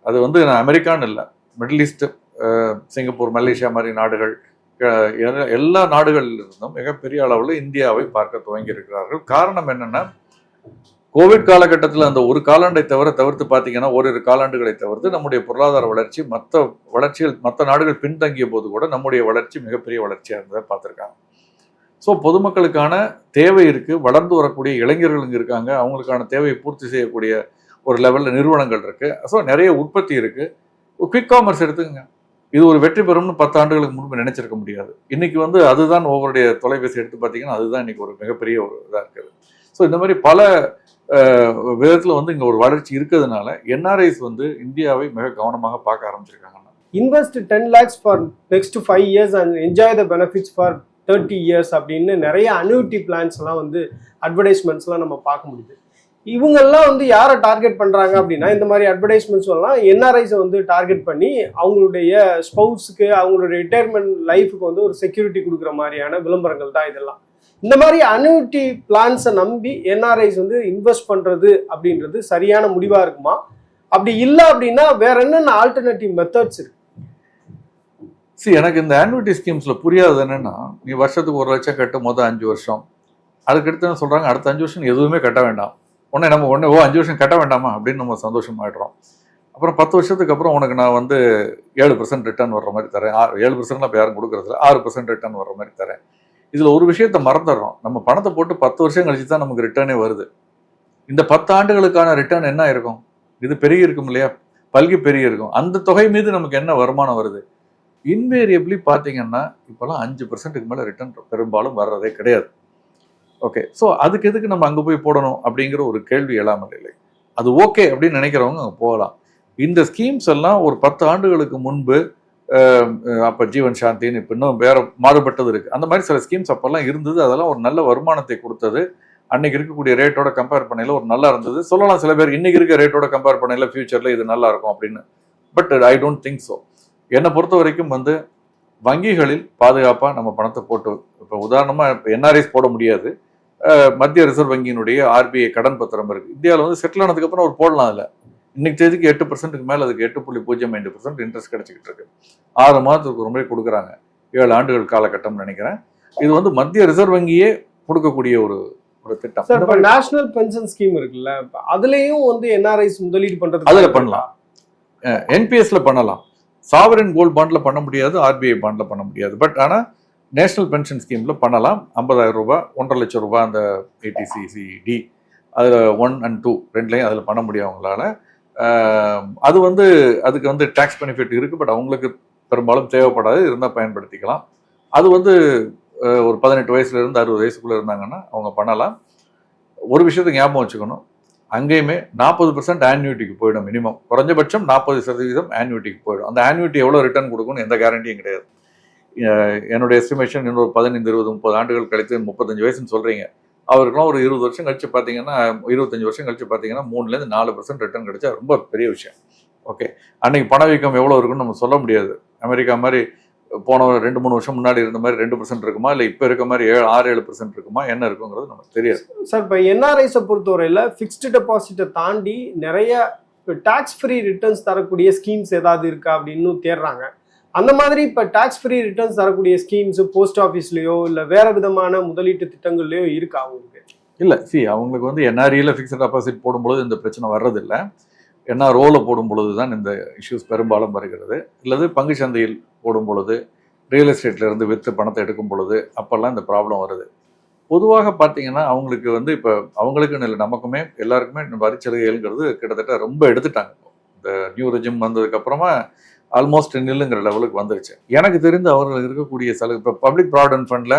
அது வந்து அமெரிக்கான்னு இல்லை, மிடில் ஈஸ்ட், சிங்கப்பூர், மலேசியா மாதிரி நாடுகள், எல்லா நாடுகளில் இருந்தும் மிகப்பெரிய அளவில் இந்தியாவை பார்க்க துவங்கி இருக்கிறார்கள். காரணம் என்னன்னா, கோவிட் காலகட்டத்தில் அந்த ஒரு காலாண்டை தவிர்த்து பார்த்தீங்கன்னா, ஓரிரு காலாண்டுகளை தவிர்த்து நம்முடைய பொருளாதார வளர்ச்சி மற்ற நாடுகள் பின்தங்கிய போது கூட நம்முடைய வளர்ச்சி மிகப்பெரிய வளர்ச்சியாக இருந்ததை பார்த்துருக்காங்க. ஸோ பொதுமக்களுக்கான தேவை இருக்கு, வளர்ந்து வரக்கூடிய இளைஞர்கள் இங்கே இருக்காங்க, அவங்களுக்கான தேவையை பூர்த்தி செய்யக்கூடிய ஒரு லெவலில் நிறுவனங்கள் இருக்கு. ஸோ நிறைய உற்பத்தி இருக்கு. குவிக் காமர்ஸ் எடுத்துங்க, இது ஒரு வெற்றி பெறும்னு 10 ஆண்டுகளுக்கு முன்பு நினைச்சிருக்க முடியாது. இன்னைக்கு வந்து அதுதான் ஒவ்வொருடைய தொலைபேசி எடுத்து பார்த்தீங்கன்னா அதுதான் இன்னைக்கு ஒரு மிகப்பெரிய ஒரு இதாக இருக்குது. ஸோ இந்த மாதிரி பல விதத்தில் வந்து இங்கே ஒரு வளர்ச்சி இருக்கிறதுனால என்ஆர்ஐஸ் வந்து இந்தியாவை மிக கவனமாக பார்க்க ஆரம்பிச்சிருக்காங்க. Invest 10 lakhs for next 5 years and enjoy the benefits for 30 years அப்படின்னு நிறைய அன்யூட்டி பிளான்ஸ் எல்லாம் வந்து அட்வர்டைஸ்மெண்ட்ஸ்லாம் நம்ம பார்க்க முடியுது. இவங்கெல்லாம் வந்து யாரை டார்கெட் பண்றாங்க அப்படின்னா, இந்த மாதிரி அட்வர்டைஸ்மெண்ட்ஸ் எல்லாம் என்ஆர்ஐஸை வந்து டார்கெட் பண்ணி அவங்களுடைய ஸ்பௌஸுக்கு, அவங்களுடைய ரிட்டையர்மெண்ட் லைஃபுக்கு வந்து ஒரு செக்யூரிட்டி கொடுக்குற மாதிரியான விளம்பரங்கள் தான் இதெல்லாம். இந்த மாதிரி அன்யூட்டி பிளான்ஸை நம்பி என்ஆர்ஐஸ் வந்து இன்வெஸ்ட் பண்றது அப்படின்றது சரியான முடிவா இருக்குமா? அப்படி இல்லை அப்படின்னா வேற என்னென்ன ஆல்டர்னேட்டிவ் மெத்தட்ஸ் இருக்கு? எனக்கு இந்த ஆன்யூட்டி ஸ்கீம்ஸ்ல புரியாது என்னன்னா, நீ வருஷத்துக்கு 1 லட்சம் கட்டு, மொதல் 5 வருஷம், அதுக்கடுத்து சொல்றாங்க அடுத்த 5 வருஷம் எதுவுமே கட்ட வேண்டாம், உடனே 5 வருஷம் கட்ட வேண்டாமா அப்படின்னு நம்ம சந்தோஷமாயிடுறோம். அப்புறம் 10 வருஷத்துக்கு அப்புறம் உனக்கு நான் வந்து 7% ரிட்டர்ன் வர்ற மாதிரி தரேன். 7% இப்போ யாரும் கொடுக்கறதில்ல, 6% ரிட்டர்ன் வர்ற மாதிரி தரேன். இதுல ஒரு விஷயத்த மறந்துடுறோம், நம்ம பணத்தை போட்டு 10 வருஷம் கழிச்சு தான் நமக்கு ரிட்டர்னே வருது. இந்த 10 ஆண்டுகளுக்கான ரிட்டர்ன் என்ன இருக்கும்? இது பெருகி இருக்கும் இல்லையா, பல்கி பெருகி இருக்கும். அந்த தொகை மீது நமக்கு என்ன வருமானம் வருது? இன்வேரியபிளி பார்த்தீங்கன்னா இப்போலாம் 5%க்கு மேலே ரிட்டர்ன் பெரும்பாலும் வர்றதே கிடையாது. ஓகே, ஸோ அதுக்கு எதுக்கு நம்ம அங்கே போய் போடணும் அப்படிங்கிற ஒரு கேள்வி எழாமல் இல்லை. அது ஓகே அப்படின்னு நினைக்கிறவங்க அங்கே போகலாம். இந்த ஸ்கீம்ஸ் எல்லாம் ஒரு 10 ஆண்டுகளுக்கு முன்பு அப்போ ஜீவன் சாந்தின்னு இப்போ இன்னும் வேற மாறுபட்டது இருக்கு. அந்த மாதிரி சில ஸ்கீம்ஸ் அப்பெல்லாம் இருந்தது. அதெல்லாம் ஒரு நல்ல வருமானத்தை கொடுத்தது. அன்னைக்கு இருக்கக்கூடிய ரேட்டோட கம்பேர் பண்ணையில ஒரு நல்லா இருந்தது. சொல்லலாம் சில பேர் இன்னைக்கு இருக்க ரேட்டோட கம்பேர் பண்ணையில ஃபியூச்சர்ல இது நல்லா இருக்கும் அப்படின்னு. But I don't think so. என்னை பொறுத்த வரைக்கும் வந்து வங்கிகளில் பாதுகாப்பாக நம்ம பணத்தை போட்டு, இப்போ உதாரணமாக இப்போ என்ஆர்ஐஸ் போட முடியாது, மத்திய ரிசர்வ் வங்கியினுடைய ஆர்பிஐ கடன் பத்திரம் இருக்கு. இந்தியாவில் வந்து செட்டில் ஆனதுக்கப்புறம் ஒரு போடலாம். அதில் இன்னைக்கு தேதிக்கு 8%க்கு மேலே அதுக்கு 8.05% இன்ட்ரெஸ்ட் கிடைச்சிக்கிட்டு இருக்கு. 6 மாதத்துக்கு ஒரு முறை கொடுக்குறாங்க. 7 ஆண்டுகள் காலகட்டம் நினைக்கிறேன். இது வந்து மத்திய ரிசர்வ் வங்கியே கொடுக்கக்கூடிய ஒரு திட்டம். நேஷனல் பென்ஷன் ஸ்கீம் இருக்குல்ல, அதுலயும் வந்து என்ஆர்ஐஸ் முதலீடு பண்றது, அதுல பண்ணலாம், என்பிஎஸ்ல பண்ணலாம், சாவரின் கோல்ட் பாண்ட்ல பண்ண முடியாது, ஆர்பிஐ பாண்ட்ல பண்ண முடியாது. பட் ஆனால் நேஷனல் பென்ஷன் ஸ்கீம்ல பண்ணலாம். 50,000 ரூபாய், 1.5 லட்சம் ரூபாய் அந்த ஏடிசிசிடி, அதில் 1 and 2 ரெண்டுலையும் அதில் பண்ண முடியும் அவங்களால. அது வந்து அதுக்கு வந்து டேக்ஸ் பெனிஃபிட் இருக்கு. பட் அவங்களுக்கு பெரும்பாலும் தேவைப்படாது, இருந்தால் பயன்படுத்திக்கலாம். அது வந்து ஒரு 18 வயசுல இருந்து 60 வயசுக்குள்ள இருந்தாங்கன்னா அவங்க பண்ணலாம். ஒரு விஷயத்தை ஞாபகம் வச்சுக்கணும், அங்கேயுமே 40% ஆன்யூட்டிக்கு போயிடும். மினிமம் குறைஞ்சபட்சம் 40% ஆன்யூட்டிக்கு போயிடும். அந்த ஆன்யூட்டி எவ்வளோ ரிட்டர்ன் கொடுக்கும்னு எந்த கேரண்டியும் கிடையாது. என்னுடைய எஸ்டிமேஷன் இன்னொரு 15, 20, 30 ஆண்டுகள் கழித்து 35 வயசுன்னு சொல்றீங்க, அவருக்குலாம் ஒரு 20 வருஷம் கழிச்சு பார்த்தீங்கன்னா, 25 வருஷம் கழிச்சு பார்த்தீங்கன்னா 3லேருந்து 4% ரிட்டர்ன் கிடைச்சா ரொம்ப பெரிய விஷயம். ஓகே, அன்னைக்கு பணவீக்கம் எவ்வளோ இருக்குன்னு நம்ம சொல்ல முடியாது. அமெரிக்கா மாதிரி போன 2-3 வருஷம் முன்னாடி இருந்த மாதிரி 2% இருக்குமா, இல்லை இப்போ இருக்க மாதிரி 6-7% இருக்குமா, என்ன இருக்குங்கிறது நமக்கு தெரியாது. சார், இப்போ என்ஆர்ஐஸை பொறுத்தவரையில் ஃபிக்ஸ்டு டெபாசிட்டை தாண்டி நிறைய டாக்ஸ் ஃப்ரீ ரிட்டர்ன்ஸ் தரக்கூடிய ஸ்கீம்ஸ் ஏதாவது இருக்கா அப்படின்னு தேடுறாங்க. அந்த மாதிரி இப்போ டாக்ஸ் ஃப்ரீ ரிட்டர்ன்ஸ் தரக்கூடிய ஸ்கீம்ஸ் போஸ்ட் ஆஃபீஸ்லையோ இல்லை வேற விதமான முதலீட்டு திட்டங்கள்லையோ இருக்கா அவங்களுக்கு? இல்லை, அவங்களுக்கு வந்து என்ஆர்இல ஃபிக்ஸ்டு டெபாசிட் போடும்பொழுது இந்த பிரச்சனை வர்றதில்லை. என்ஆர்ஓவில் போடும் பொழுது தான் இந்த இஷ்யூஸ் பெரும்பாலும் வருகிறது. இல்லது பங்கு சந்தையில் போடும் பொழுது, ரியல் எஸ்டேட்லேருந்து விற்று பணத்தை எடுக்கும் பொழுது அப்போல்லாம் இந்த ப்ராப்ளம் வருது. பொதுவாக பார்த்தீங்கன்னா அவங்களுக்கு வந்து இப்போ அவங்களுக்குன்னு இல்லை, நமக்குமே எல்லாருக்குமே வரி சலுகைகள்ங்கிறது கிட்டத்தட்ட ரொம்ப எடுத்துட்டாங்க. இந்த நியூ ரெஜிம் வந்ததுக்கு அப்புறமா ஆல்மோஸ்ட் நில்லுங்கிற லெவலுக்கு வந்துருச்சு. எனக்கு தெரிந்து அவர்கள் இருக்கக்கூடிய இப்போ பப்ளிக் ப்ராவிடன்ட் ஃபண்டில்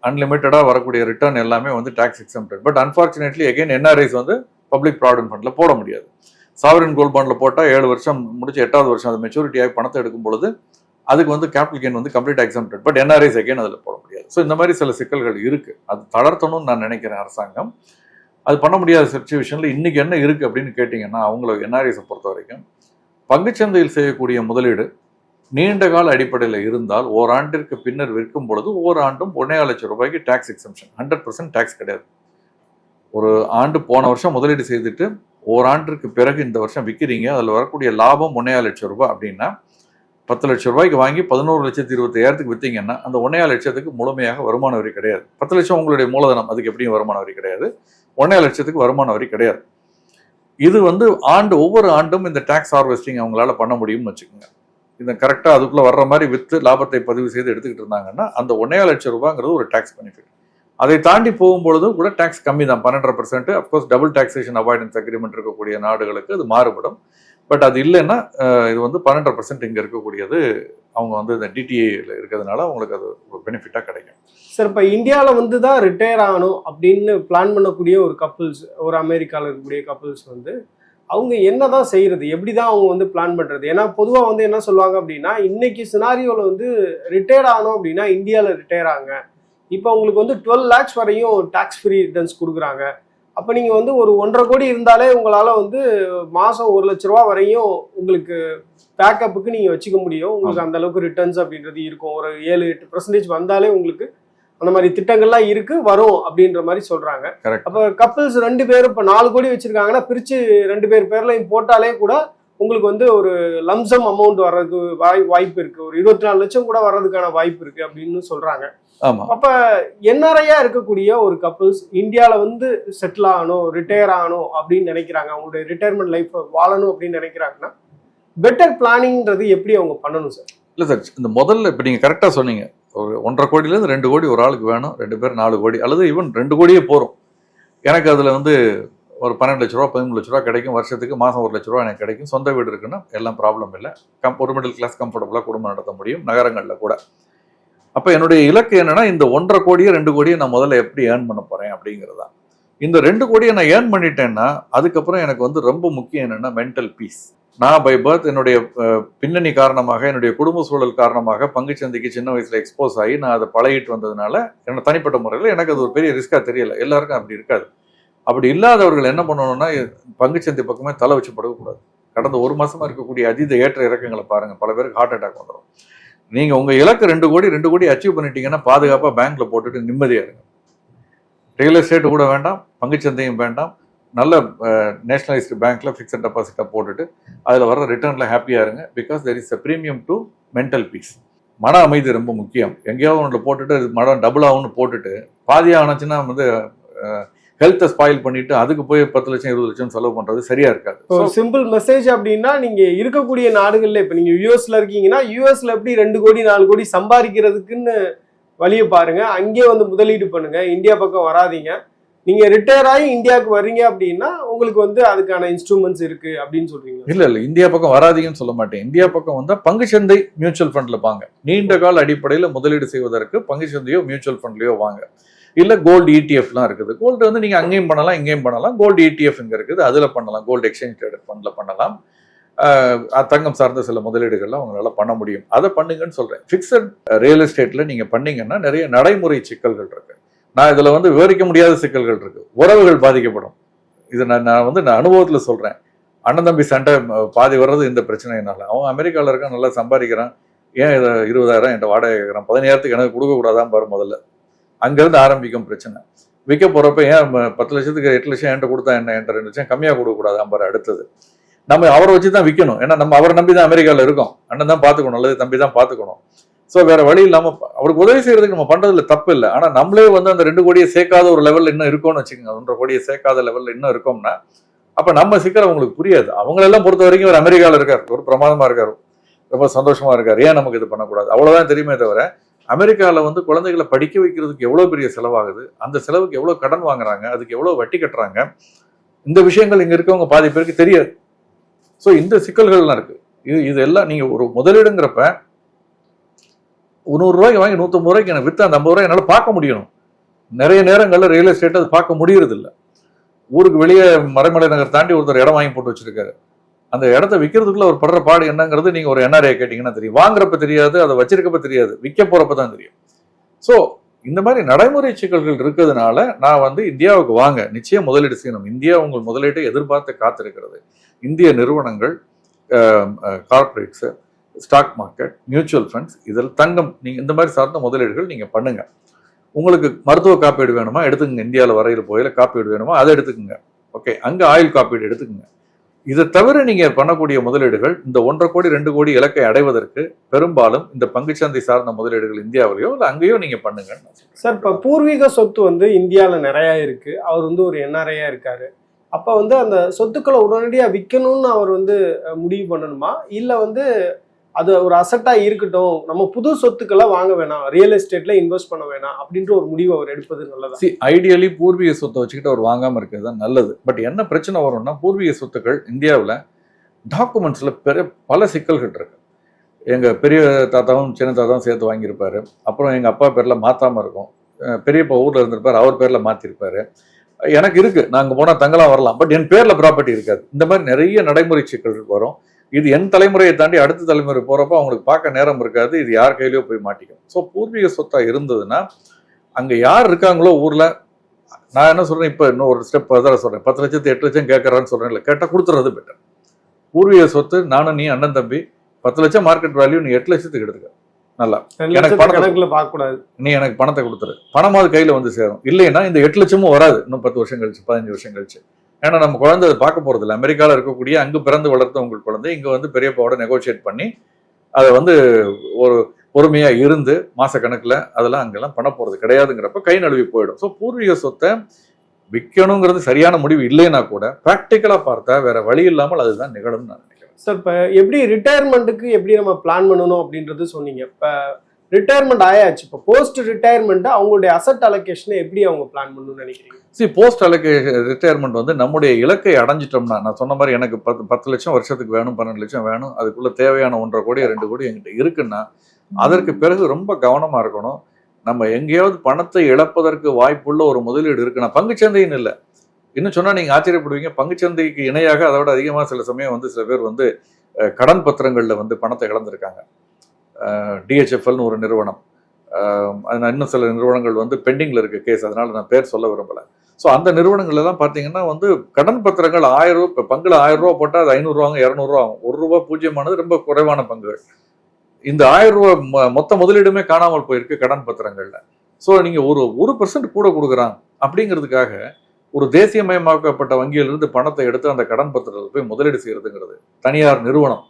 அன்லிமிட்டடாக வரக்கூடிய ரிட்டர்ன் எல்லாமே வந்து tax exempted. But unfortunately again NRIs வந்து பப்ளிக் ப்ராவிடன்ட் ஃபண்டில் போட முடியாது. சாவரின் கோல்ட் பாண்டில் போட்டால் 7 வருஷம் முடிச்சு 8வது வருஷம் அது மெச்சூரிட்டி ஆகி பணத்தை எடுக்கும் பொழுது அதுக்கு வந்து கேபிட்டல் கெயின் வந்து complete exempted. But NRIs again அதில் போட முடியாது. ஸோ இந்த மாதிரி சில சிக்கல்கள் இருக்குது. அது தளர்த்தணும்னு நான் நினைக்கிறேன் அரசாங்கம். அது பண்ண முடியாத சிச்சுவேஷனில் இன்னைக்கு என்ன இருக்குது அப்படின்னு கேட்டிங்கன்னா, அவங்கள என்ஆர்ஐஸை பொறுத்த வரைக்கும் பங்குச்சந்தையில் செய்யக்கூடிய முதலீடு நீண்ட கால அடிப்படையில் இருந்தால் ஓராண்டிற்கு பின்னர் விற்கும் பொழுது ஒவ்வொரு ஆண்டும் 1.5 லட்சம் ரூபாய்க்கு டேக்ஸ் எக்ஸம்ஷன், 100% டேக்ஸ் கிடையாது. ஒரு ஆண்டு போன வருஷம் முதலீடு செய்துட்டு ஓராண்டிற்கு பிறகு இந்த வருஷம் விற்கிறீங்க, அதில் வரக்கூடிய லாபம் 1.5 லட்சம் ரூபாய் அப்படின்னா 10 லட்சம் ரூபாய்க்கு வாங்கி 11,25,000 விற்றீங்கன்னா அந்த 1.5 லட்சத்துக்கு முழுமையாக வருமான வரி கிடையாது. 10 லட்சம் உங்களுடைய மூலதனம், அதுக்கு எப்படியும் வருமான வரி கிடையாது. 1.5 லட்சத்துக்கு வருமான வரி கிடையாது. இது வந்து ஒவ்வொரு ஆண்டும் இந்த டாக்ஸ் ஹார்வெஸ்டிங் அவங்களால பண்ண முடியும்னு வச்சுக்கோங்க. இந்த கரெக்டாக அதுக்குள்ளே வர்ற மாதிரி விற்று லாபத்தை பதிவு செய்து எடுத்துக்கிட்டு இருந்தாங்கன்னா அந்த 1.5 லட்சம் ரூபாங்கிறது ஒரு டாக்ஸ் பெனிஃபிட். அதை தாண்டி போகும்பொழுது கூட டாக்ஸ் கம்மி தான், 12%. Of course double taxation avoidance agreement இருக்கக்கூடிய நாடுகளுக்கு அது மாறுபடும். பட் அது இல்லைன்னா இது வந்து 12% இங்கே இருக்கக்கூடியது அவங்க வந்து இந்த டிடிஏல இருக்கிறதுனால அவங்களுக்கு அது ஒரு பெனிஃபிட்டாக கிடைக்கும். சார், இப்போ இந்தியாவில் வந்து தான் ரிட்டையர் ஆகணும் அப்படின்னு பிளான் பண்ணக்கூடிய ஒரு கப்புள்ஸ், ஒரு அமெரிக்காவில் இருக்கக்கூடிய கப்புள்ஸ் வந்து அவங்க என்னதான் செய்யறது, எப்படி தான் அவங்க வந்து பிளான் பண்றது? ஏன்னா பொதுவாக வந்து என்ன சொல்லுவாங்க அப்படின்னா, இன்னைக்கு சினாரியோவில் வந்து ரிட்டையர் ஆகணும் அப்படின்னா இந்தியாவில் ரிட்டையர் ஆகுங்க, இப்போ உங்களுக்கு வந்து 12 lakhs வரையும் டாக்ஸ் ஃப்ரீ ரிட்டர்ன்ஸ் கொடுக்குறாங்க. அப்போ நீங்கள் வந்து ஒரு 1.5 கோடி இருந்தாலே உங்களால் வந்து மாதம் 1 லட்ச ரூபா வரையும் உங்களுக்கு பேக்கப்புக்கு நீங்கள் வச்சுக்க முடியும். உங்களுக்கு அந்த அளவுக்கு ரிட்டர்ன்ஸ் அப்படின்றது இருக்கும். ஒரு 7-8% வந்தாலே உங்களுக்கு அந்த மாதிரி திட்டங்கள்லாம் இருக்கு, வரும் அப்படின்ற மாதிரி சொல்றாங்க. அப்ப கப்பிள்ஸ் 2 பேர் இப்ப 4 கோடி வச்சிருக்காங்கன்னா பிரிச்சு 2 பேர் பேர்லையும் போட்டாலே கூட உங்களுக்கு வந்து ஒரு லம்சம் அமௌண்ட் வர்றதுக்கு வாய்ப்பு இருக்கு. ஒரு 24 லட்சம் கூட வர்றதுக்கான வாய்ப்பு இருக்கு அப்படின்னு சொல்றாங்க. அப்ப என்ஆர்ஐயா இருக்கக்கூடிய ஒரு கப்பிள்ஸ் இந்தியால வந்து செட்டில் ஆகணும், ரிட்டையர் ஆகணும் அப்படின்னு நினைக்கிறாங்க, அவங்களுடைய ரிட்டையர்மெண்ட் லைஃப் வாழணும் அப்படின்னு நினைக்கிறாங்கன்னா பெட்டர் பிளானிங்ன்றது எப்படி அவங்க பண்ணணும் சார்? இல்லை சார், இந்த முதல்ல இப்போ நீங்கள் கரெக்டாக சொன்னீங்க, ஒரு 1.5 கோடியிலேருந்து 2 கோடி ஒரு ஆளுக்கு வேணும், 2 பேர் 4 கோடி அல்லது ஈவன் 2 கோடியே போகிறோம். எனக்கு அதில் வந்து ஒரு 12 லட்ச ரூபா 13 லட்ச ரூபா கிடைக்கும், வருஷத்துக்கு மாதம் 1 லட்ச ரூபா எனக்கு கிடைக்கும். சொந்த வீடு இருக்குன்னா எல்லாம் ப்ராப்ளம் இல்லை, ஒரு மிடில் கிளாஸ் கம்ஃபர்டபுளாக குடும்பம் நடத்த முடியும் நகரங்களில் கூட. அப்போ என்னுடைய இலக்கு என்னன்னா, இந்த 1.5 கோடியே 2 கோடியை நான் முதல்ல எப்படி ஏர்ன் பண்ண போகிறேன் அப்படிங்கிறதா. இந்த 2 கோடியை நான் ஏர்ன் பண்ணிட்டேன்னா அதுக்கப்புறம் எனக்கு வந்து ரொம்ப முக்கியம் என்னென்னா மென்டல் பீஸ். நான் பை பர்த் என்னுடைய பின்னணி காரணமாக, என்னுடைய குடும்ப சூழல் காரணமாக பங்குச்சந்தைக்கு சின்ன வயசுல எக்ஸ்போஸ் ஆகி நான் அதை பழகிட்டு வந்ததுனால என்ன தனிப்பட்ட முறையில் எனக்கு அது ஒரு பெரிய ரிஸ்காக தெரியல. எல்லாருக்கும் அப்படி இருக்காது. அப்படி இல்லாதவர்கள் என்ன பண்ணணும்னா, பங்குச்சந்தை பக்கமே தலை வச்சு படக்கூடாது. கடந்த 1 மாசமா இருக்கக்கூடிய அதீத ஏற்ற இறக்கங்களை பாருங்க, பல பேருக்கு ஹார்ட் அட்டாக் வந்துடும். நீங்க உங்க இலக்கு 2 கோடி அச்சீவ் பண்ணிட்டீங்கன்னா பாதுகாப்பாக பேங்க்ல போட்டுட்டு நிம்மதியா இருங்க. ரியல் எஸ்டேட் கூட வேண்டாம், பங்குச்சந்தையும் வேண்டாம், நல்ல நேஷனலைஸ்டு பேங்க்ல ஃபிக்ஸட் டெபாசிட்டை போட்டுட்டு அதில் வர்ற ரிட்டர்னில் ஹாப்பியாக இருங்க. Because there is a premium to mental piece. மன அமைதி ரொம்ப முக்கியம். எங்கேயாவது ஒன்றில் போட்டுட்டு மனம் டபுள் ஆகும்னு போட்டுட்டு பாதியாக ஆனச்சுன்னா வந்து ஹெல்த்தை ஸ்பாயில் பண்ணிட்டு அதுக்கு போய் 10 லட்சம் 20 லட்சம் செலவு பண்ணுறது சரியா இருக்காது. சிம்பிள் மெசேஜ் அப்படின்னா, நீங்க இருக்கக்கூடிய நாடுகள்ல இப்போ நீங்க யூஎஸ்ல இருக்கீங்கன்னா யூஎஸ்ல எப்படி 2 கோடி 4 கோடி சம்பாதிக்கிறதுக்குன்னு வழியை பாருங்க, அங்கே வந்து முதலீடு பண்ணுங்க, இந்தியா பக்கம் வராதிங்க. நீங்க ரிட்டையர் ஆகி இந்தியாவுக்கு வர்றீங்க அப்படின்னா உங்களுக்கு வந்து அதுக்கான இன்ஸ்ட்ருமெண்ட்ஸ் இருக்கு அப்படின்னு சொல்றீங்க? இல்ல இந்தியா பக்கம் வராதீங்கன்னு சொல்ல மாட்டேன். இந்தியா பக்கம் வந்தா பங்குச்சந்தை மியூச்சுவல் ஃபண்ட்ல வாங்க. நீண்ட கால அடிப்படையில் முதலீடு செய்வதற்கு பங்குச்சந்தையோ மியூச்சுவல் ஃபண்ட்லயோ வாங்க. இல்ல கோல்டு இடிஎஃப்லாம் இருக்குது. கோல்டு வந்து நீங்க அங்கேயும் பண்ணலாம், இங்கேயும் பண்ணலாம். கோல்டு இடிஎஃப் இங்க இருக்குது, அதுல பண்ணலாம். கோல்டு எக்ஸ்சேஞ்ச் ட்ரேடட் ஃபண்ட்ல பண்ணலாம். தங்கம் சார்ந்த சில முதலீடுகள்லாம் அவங்களால பண்ண முடியும். அதை பண்ணுங்கன்னு சொல்றேன். ஃபிக்ஸட் ரியல் எஸ்டேட்ல நீங்க பண்ணீங்கன்னா நிறைய நடைமுறை சிக்கல்கள் இருக்கு. நான் இதில் வந்து விவரிக்க முடியாத சிக்கல்கள் இருக்கு. உறவுகள் பாதிக்கப்படும். இது நான் அனுபவத்தில் சொல்கிறேன். அண்ணன் தம்பி சண்டை பாதி வர்றது இந்த பிரச்சனையினால. அவன் அமெரிக்காவில் இருக்கான், நல்லா சம்பாதிக்கிறான், ஏன் இதை 20,000 என்கிட்ட வாடகை கேட்குறான், 17,000 எனக்கு கொடுக்கக்கூடாதான் பாரு முதல்ல. அங்கேருந்து ஆரம்பிக்கும் பிரச்சனை. விற்க போகிறப்ப ஏன் 10 லட்சத்துக்கு 8 லட்சம் என்கிட்ட கொடுத்தா என்ன, என்கிட்ட 2 லட்சம் கம்மியாக கொடுக்கக்கூடாதான் பாரு. அடுத்தது நம்ம அவரை வச்சு தான் விற்கணும். ஏன்னா நம்ம அவரை நம்பி தான் அமெரிக்காவில் இருக்கோம். அண்ணன் தான் பார்த்துக்கணும், அல்லது தம்பி தான் பார்த்துக்கணும். ஸோ வேற வழி இல்லாமல் அவருக்கு உதவி செய்யறதுக்கு நம்ம பண்றதுல தப்பு இல்லை. ஆனால் நம்மளே வந்து அந்த 2 கோடியை சேர்க்காத ஒரு லெவலில் இன்னும் இருக்கோம்னு வச்சுக்கோங்க. 1.5 கோடியை சேர்க்காத லெவலில் இன்னும் இருக்கோம்னா அப்போ நம்ம சிக்கல் அவங்களுக்கு புரியாது. அவங்களெல்லாம் பொறுத்த வரைக்கும் ஒரு அமெரிக்காவில் இருக்கார், ஒரு பிரமாதமா இருக்காரு, ரொம்ப சந்தோஷமா இருக்காரு, ஏன் நமக்கு இது பண்ணக்கூடாது, அவ்வளவுதான் தெரியுமே தவிர அமெரிக்காவில் வந்து குழந்தைகளை படிக்க வைக்கிறதுக்கு எவ்வளோ பெரிய செலவாகுது, அந்த செலவுக்கு எவ்வளோ கடன் வாங்குறாங்க, அதுக்கு எவ்வளோ வட்டி கட்டுறாங்க, இந்த விஷயங்கள் இங்கே இருக்கவங்க பாதி பேருக்கு தெரியாது. ஸோ இந்த சிக்கல்கள்லாம் இருக்கு. இதெல்லாம் நீங்க ஒரு முதலீடுங்கிறப்ப 100 ரூபாய்க்கு வாங்கி 150 ரூபாய்க்கு எனக்கு வித்து அந்த 50 ரூபாய் என்னால் பார்க்க முடியணும். நிறைய நேரங்கள்ல ரியல் எஸ்டேட் அது பார்க்க முடியறது இல்லை. ஊருக்கு வெளியே மறைமலை நகர் தாண்டி ஒருத்தர் இடம் வாங்கி போட்டு வச்சிருக்காரு. அந்த இடத்த விற்கிறதுக்குள்ள ஒரு படுற பாடு என்னங்கிறது நீங்க ஒரு என்ஆர்ஐ கேட்டீங்கன்னா தெரியும். வாங்குறப்ப தெரியாது, அதை வச்சிருக்கப்ப தெரியாது, விற்க போறப்ப தான் தெரியும். ஸோ இந்த மாதிரி நடைமுறை சிக்கல்கள் இருக்கிறதுனால நான் இந்தியாவுக்கு வாங்க, நிச்சயம் முதலீடு செய்யணும். இந்தியா உங்கள் முதலீட்டை எதிர்பார்த்து காத்திருக்கிறது. இந்திய நிறுவனங்கள், corporates, stock market, mutual funds, இதில் தங்கம், நீங்க இந்த மாதிரி சார்ந்த முதலீடுகள் நீங்க பண்ணுங்க. உங்களுக்கு மருத்துவ காப்பீடு வேணுமா எடுத்துக்கங்க. இந்தியாவில் வரையில் போயில காப்பீடு வேணுமா அதை எடுத்துக்கோங்க. ஓகே, அங்கே ஆயுள் காப்பீடு எடுத்துக்கோங்க. இதை தவிர நீங்க பண்ணக்கூடிய முதலீடுகள் இந்த 1.5 கோடி 2 கோடி இலக்கை அடைவதற்கு பெரும்பாலும் இந்த பங்குச்சந்தை சார்ந்த முதலீடுகள் இந்தியாவிலேயோ இல்லை அங்கேயோ நீங்க பண்ணுங்க. சார், இப்போ பூர்வீக சொத்து இந்தியாவில் நிறைய இருக்கு. அவர் ஒரு என்ஆர்ஐயா இருக்காரு. அப்போ அந்த சொத்துக்களை உடனடியாக விற்கணும்னு அவர் முடிவு பண்ணணுமா, இல்லை அது ஒரு அசட்டா இருக்கட்டும், நம்ம புது சொத்துக்களை வாங்க வேணாம், ரியல் எஸ்டேட்ல இன்வெஸ்ட் பண்ண வேணாம் அப்படின்ற ஒரு முடிவு அவர் எடுப்பது நல்லதா? ஐடியலி பூர்வீக சொத்தை வச்சுக்கிட்டு அவர் வாங்காம இருக்கிறது தான் நல்லது. பட் என்ன பிரச்சனை வரும்னா, பூர்வீக சொத்துக்கள் இந்தியாவில் டாக்குமெண்ட்ஸ்ல பல சிக்கல்கள் இருக்கு. எங்க பெரிய தாத்தாவும் சின்ன தாத்தாவும் சேர்த்து வாங்கியிருப்பாரு. அப்புறம் எங்க அப்பா பேர்ல மாத்தாம இருக்கும். பெரியப்பா ஊர்ல இருந்திருப்பாரு, அவர் பேர்ல மாத்திருப்பாரு. எனக்கு இருக்கு, நாங்க போனா தங்கலாம் வரலாம், பட் என் பேர்ல ப்ராப்பர்ட்டி இருக்காது. இந்த மாதிரி நிறைய நடைமுறை சிக்கல்கள் வரும். இது என் தலைமுறையை தாண்டி அடுத்த தலைமுறை போறப்ப அவங்களுக்கு பார்க்க நேரம் இருக்காது. இது யார் கையிலயோ போய் மாட்டிக்கும். ஸோ பூர்வீக சொத்தா இருந்ததுன்னா அங்க யார் இருக்காங்களோ ஊர்ல, நான் என்ன சொல்றேன், இப்ப இன்னும் ஒரு ஸ்டெப் சொல்றேன், 10 லட்சத்து 8 லட்சம் கேட்கறான்னு சொல்றேன். இல்லை, கேட்டா கொடுத்துறது பெட்டர். பூர்வீக சொத்து நானும் நீ அண்ணன் தம்பி 10 லட்சம் மார்க்கெட் வேல்யூ, நீ 8 லட்சத்துக்கு எடுத்துக்க. நல்லா, எனக்கு கணக்குல பார்க்க கூடாது, நீ எனக்கு பணத்தை கொடுத்துரு, பணமாவது கையில சேரும். இல்லைன்னா இந்த 8 லட்சமும் வராது இன்னும் 10 வருஷம் கழிச்சு, 15 வருஷம் கழிச்சு. ஏன்னா நம்ம குழந்தை அதை பார்க்க போறது இல்லை. அமெரிக்காவில் இருக்கக்கூடிய அங்கு பிறந்து வளர்த்த உங்கள் குழந்தை இங்க பெரியப்பாவோட நெகோசியேட் பண்ணி அதை ஒரு பொறுமையா இருந்து மாச கணக்குல அதெல்லாம் அங்கெல்லாம் பண்ண போறது கிடையாதுங்கிறப்ப கை நழுவி போயிடும். ஸோ பூர்வீக சொத்தை விற்கணுங்கிறது சரியான முடிவு இல்லைன்னா கூட ப்ராக்டிக்கலா பார்த்தா வேற வழி இல்லாமல் அதுதான் நிகழும் நான் நினைக்கிறேன். சார், இப்போ எப்படி ரிட்டையர்மெண்ட்டுக்கு எப்படி நம்ம பிளான் பண்ணணும் அப்படின்றது சொன்னீங்க. இப்போ ரிட்டையர்மெண்ட் ஆயாச்சு, இப்போ போஸ்ட் ரிட்டையர்மெண்ட் அவங்களுடைய அசட் அலோகேஷனை எப்படி அவங்க பிளான் பண்ணணும்னு நினைக்கிறீங்க? போஸ்ட் ரிட்டையர்மெண்ட் நம்முடைய இலக்கை அடைஞ்சிட்டோம்னா, நான் சொன்ன மாதிரி எனக்கு 10 லட்சம் வருஷத்துக்கு வேணும், 12 லட்சம் வேணும், அதுக்குள்ள தேவையான 1.5 கோடி 2 கோடி என்கிட்ட இருக்குன்னா அதற்கு பிறகு ரொம்ப கவனமா இருக்கணும். நம்ம எங்கேயாவது பணத்தை இழப்பதற்கு வாய்ப்புள்ள ஒரு முதலீடு இருக்குன்னா, பங்குச்சந்தைன்னு இல்லை, இன்னும் சொன்னா நீங்க ஆச்சரியப்படுவீங்க, பங்குச்சந்தைக்கு இணையாக அதை விட அதிகமாக சில சமயம் சில பேர் கடன் பத்திரங்கள்ல பணத்தை இழந்திருக்காங்க. டிஹெச்எஃப்எல்னு ஒரு நிறுவனம், இன்னும் சில நிறுவனங்கள் பெண்டிங்ல இருக்கு கேஸ், அதனால நான் பேர் சொல்ல விரும்பல. ஸோ அந்த நிறுவனங்கள் எல்லாம் பார்த்தீங்கன்னா கடன் பத்திரங்கள் 1000 ரூபா, இப்போ பங்குல 1000 ரூபா போட்டால் அது 500 ரூபாங்க, 200 ரூபா ஆகும். 1 ரூபா பூஜ்ஜியமானது ரொம்ப குறைவான பங்குகள். இந்த 1000 ரூபா மொத்த முதலீடுமே காணாமல் போயிருக்கு கடன் பத்திரங்கள்ல. ஸோ நீங்க 1% கூட கொடுக்குறான் அப்படிங்கிறதுக்காக ஒரு தேசியமயமாக்கப்பட்ட வங்கியிலிருந்து பணத்தை எடுத்து அந்த கடன் பத்திரத்தில் போய் முதலீடு செய்யறதுங்கிறது, தனியார் நிறுவனம்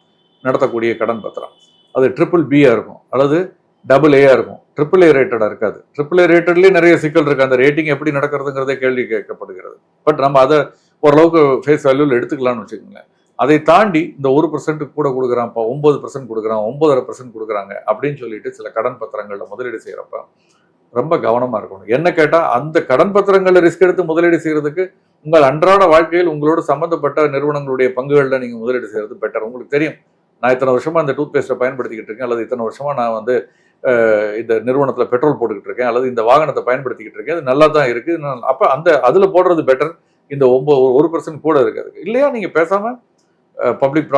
நடத்தக்கூடிய கடன் பத்திரம், அது BBB இருக்கும் அல்லது AA இருக்கும், AAA ரேட்டடா இருக்காது. AAA ரேட்டட்லயே நிறைய சிக்கல் இருக்கு. அந்த ரேட்டிங் எப்படி நடக்கிறதுங்கிறதே கேள்வி கேட்கப்படுகிறது. பட் நம்ம அதை ஓரளவுக்கு ஃபேஸ் வேல்யூல எடுத்துக்கலாம்னு வச்சுக்கோங்களேன். அதை தாண்டி இந்த 1% கூட கொடுக்குறான், 9% கொடுக்குறான், 9.5% கொடுக்குறாங்க அப்படின்னு சொல்லிட்டு சில கடன் பத்திரங்கள்ல முதலீடு செய்யறப்ப ரொம்ப கவனமா இருக்கணும். என்ன கேட்டா, அந்த கடன் பத்திரங்கள்ல ரிஸ்க் எடுத்து முதலீடு செய்யறதுக்கு உங்கள் அன்றாட வாழ்க்கையில் உங்களோட சம்பந்தப்பட்ட நிறுவனங்களுடைய பங்குகள்ல நீங்க முதலீடு செய்யறது பெட்டர். உங்களுக்கு தெரியும், நான் இத்தனை வருஷமா இந்த டூத் பேஸ்ட்டை பயன்படுத்திக்கிட்டு இருக்கேன், அல்லது இத்தனை வருஷமா நான் இந்த நிறுவனத்துல பெட்ரோல் போட்டுக்கிட்டு இருக்கேன், அல்லது இந்த வாகனத்தை பயன்படுத்திக்கிட்டு இருக்கேன், அது நல்லா தான் இருக்கு. அப்ப அதுல போடுறது பெட்டர், இந்த 1% கூட இருக்காது. இல்லையா நீங்க பேசாம public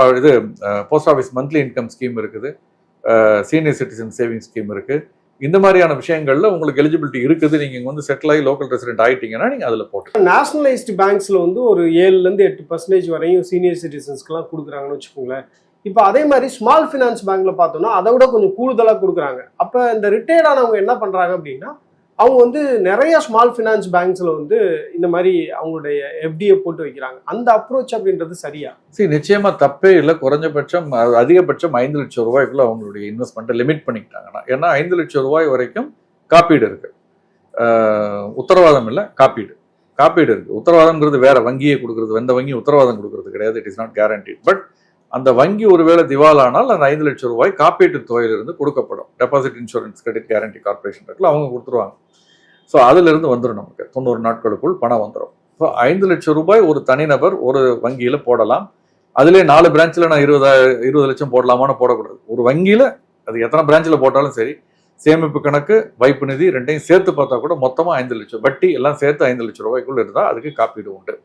post office monthly income scheme இருக்குது, சீனியர் சிட்டிசன் சேவிங் ஸ்கீம் இருக்கு. இந்த மாதிரியான விஷயங்கள்ல உங்களுக்கு எலிஜிபிலிட்டி இருக்குது. நீங்க செட்டில் ஆகி லோக்கல் ரெசிடென்ட் ஆயிட்டீங்கன்னா நீங்க அதுல போட்டு. நேஷனலைஸ்டு பேங்க்ஸ்ல ஒரு 7-8% வரையும் சீனியர் சிட்டிசன்ஸ்க்குலாம் கொடுக்குறாங்கன்னு வச்சுக்கோங்களேன். இப்போ அதே மாதிரி ஸ்மால் ஃபினான்ஸ் பேங்க்ல பார்த்தோம்னா அதை விட கொஞ்சம் கூடுதலாக கொடுக்குறாங்க. அப்போ இந்த ரிட்டையர்ட் ஆனவங்க என்ன பண்றாங்க அப்படின்னா, அவங்க நிறைய ஸ்மால் ஃபினான்ஸ் பேங்க்ஸ்ல இந்த மாதிரி அவங்களுடைய எஃப்டியை போட்டு வைக்கிறாங்க. அந்த அப்ரோச் அப்படின்றது சரியா? நிச்சயமா தப்பே இல்லை. குறைஞ்சபட்சம் அதிகபட்சம் 5 லட்சம் ரூபாய்க்குள்ள அவங்களுடைய இன்வெஸ்ட்மெண்ட்டை லிமிட் பண்ணிக்கிட்டாங்கன்னா, ஏன்னா 5 லட்சம் ரூபாய் வரைக்கும் காப்பீடு இருக்கு. உத்தரவாதம் இல்லை, காப்பீடு இருக்கு. உத்தரவாதம்ங்கிறது வேற, வங்கியை கொடுக்கறது, எந்த வங்கி உத்தரவாதம் கொடுக்கறது கிடையாது. It is not guaranteed. But அந்த வங்கி ஒருவேளை திவாலானால் அந்த 5 லட்சம் ரூபாய் காப்பீட்டு தொகையிலிருந்து கொடுக்கப்படும். Deposit insurance credit guarantee corporation இருக்குல்ல, அவங்க கொடுத்துருவாங்க. ஸோ அதுல இருந்து வந்துடும், நமக்கு 90 நாட்களுக்குள் பணம் வந்துடும். ஸோ 5 லட்சம் ரூபாய் ஒரு தனிநபர் ஒரு வங்கியில போடலாம். அதுலேயே 4 பிரான்ச்சில் நான் 20 லட்சம் போடலாமான்னு போடக்கூடாது. ஒரு வங்கியில் அது எத்தனை பிரான்ச்சில் போட்டாலும் சரி, சேமிப்பு கணக்கு, வைப்பு நிதி ரெண்டையும் சேர்த்து பார்த்தா கூட மொத்தமாக 5 லட்சம், வட்டி எல்லாம் சேர்த்து 5 லட்சம் ரூபாய்க்குள்ள இருந்தால் அதுக்கு காப்பீடு உண்டு.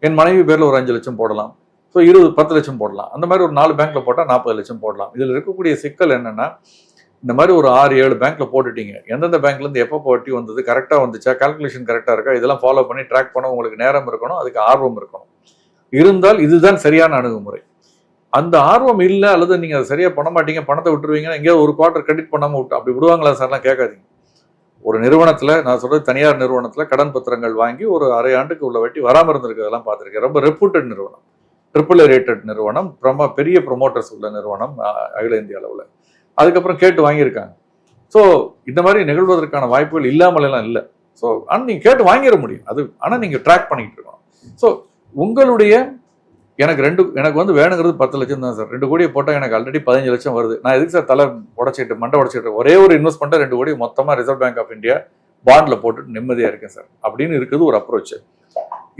என் மனைவி பேரில் ஒரு 5 லட்சம் போடலாம். ஸோ 10 லட்சம் போடலாம். அந்த மாதிரி ஒரு 4 பேங்க்ல போட்டால் 40 லட்சம் போடலாம். இதில் இருக்கக்கூடிய சிக்கல் என்னன்னா, இந்த மாதிரி ஒரு 6-7 பேங்க்ல போட்டுட்டீங்க, எந்தெந்த பேங்க்ல இருந்து எப்போ வட்டி வந்தது, கரெக்டாக வந்துச்சா, கால்குலேஷன் கரெக்டாக இருக்கா, இதெல்லாம் ஃபாலோ பண்ணி ட்ராக் பண்ண உங்களுக்கு நேரம் இருக்கணும், அதுக்கு ஆர்வம் இருக்கணும். இருந்தால் இதுதான் சரியான அணுகுமுறை. அந்த ஆர்வம் இல்லை, அல்லது நீங்க அதை சரியா பண்ண மாட்டீங்க, பணத்தை விட்டுருவீங்கன்னா எங்கேயாவது ஒரு குவார்டர் கிரெடிட் பண்ணாம விட்டு அப்படி விடுவாங்களா சார்லாம் கேட்காதீங்க. ஒரு நிறுவனத்துல, நான் சொல்றது தனியார் நிறுவனத்துல கடன் பத்திரங்கள் வாங்கி ஒரு அரை ஆண்டுக்கு உள்ள வட்டி வராம இருந்திருக்கிறதெல்லாம் பார்த்துருக்கேன். ரொம்ப ரெப்யூட்டட் நிறுவனம், AAA ரேட்டட் நிறுவனம், பெரிய ப்ரொமோட்டர்ஸ் உள்ள நிறுவனம் அகில இந்திய அளவுல. அதுக்கப்புறம் கேட்டு வாங்கியிருக்காங்க. ஸோ இந்த மாதிரி நிகழ்வதற்கான வாய்ப்புகள் இல்லாமல் எல்லாம் இல்லை. ஸோ ஆனால் நீங்க கேட்டு வாங்கிட முடியும் அது, ஆனா நீங்க ட்ராக் பண்ணிட்டு இருக்கணும். ஸோ உங்களுடைய எனக்கு வந்து வேணுங்கிறது 10 லட்சம் தான் சார். 2 கோடியை போட்டால் எனக்கு ஆல்ரெடி 15 லட்சம் வருது. நான் எதுக்கு சார் தலை மண்டை உடச்சிட்டு ஒரே ஒரு இன்வெஸ்ட்மெண்ட்டை 2 கோடி மொத்தமாக ரிசர்வ் பேங்க் ஆஃப் இந்தியா பாண்ட்ல போட்டுட்டு நிம்மதியாக இருக்கேன் சார் அப்படின்னு இருக்குது ஒரு அப்ரோச்.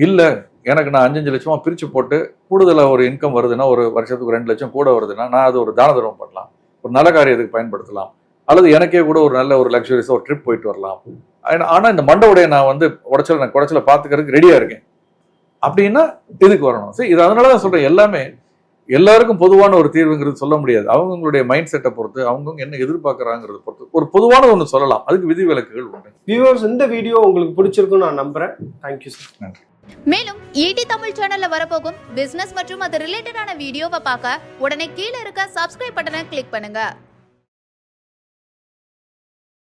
இல்லை எனக்கு நான் 5 லட்சமா பிரித்து போட்டு கூடுதலாக ஒரு இன்கம் வருதுன்னா, ஒரு வருஷத்துக்கு 2 லட்சம் கூட வருதுன்னா, நான் அது ஒரு தான தர்மம் பண்ணலாம், ஒரு நல்ல காரியத்துக்கு பயன்படுத்தலாம், அல்லது எனக்கே கூட ஒரு நல்ல ஒரு லக்ஸுரியஸாக ஒரு ட்ரிப் போயிட்டு வரலாம். ஆனால் இந்த மண்டை உடைய நான் வந்து குடைச்சல பார்த்துக்கிறதுக்கு ரெடியாக இருக்கேன் அப்படின்னா இதுக்கு வரணும். சரி, இது அதனாலதான் சொல்றேன், எல்லாமே எல்லாருக்கும் பொதுவான ஒரு தீர்வுங்கிறது சொல்ல முடியாது. அவங்களுடைய மைண்ட் செட்டை பொறுத்து, அவங்க என்ன எதிர்பார்க்கறாங்கிறத பொறுத்து ஒரு பொதுவான ஒன்று சொல்லலாம். அதுக்கு விதிவிலக்குகள் உண்டு. வியூவர்ஸ், இந்த வீடியோ உங்களுக்கு பிடிச்சிருக்குன்னு நான் நம்புறேன். Thank you sir. நன்றி. மேலும் ஈடி தமிழ் சேனல்ல வரப்போகும் பிசினஸ் மற்றும் அது ரிலேட்டடான வீடியோவை பார்க்க உடனே கீழே இருக்க சப்ஸ்கிரைப் பட்டனை கிளிக் பண்ணுங்க.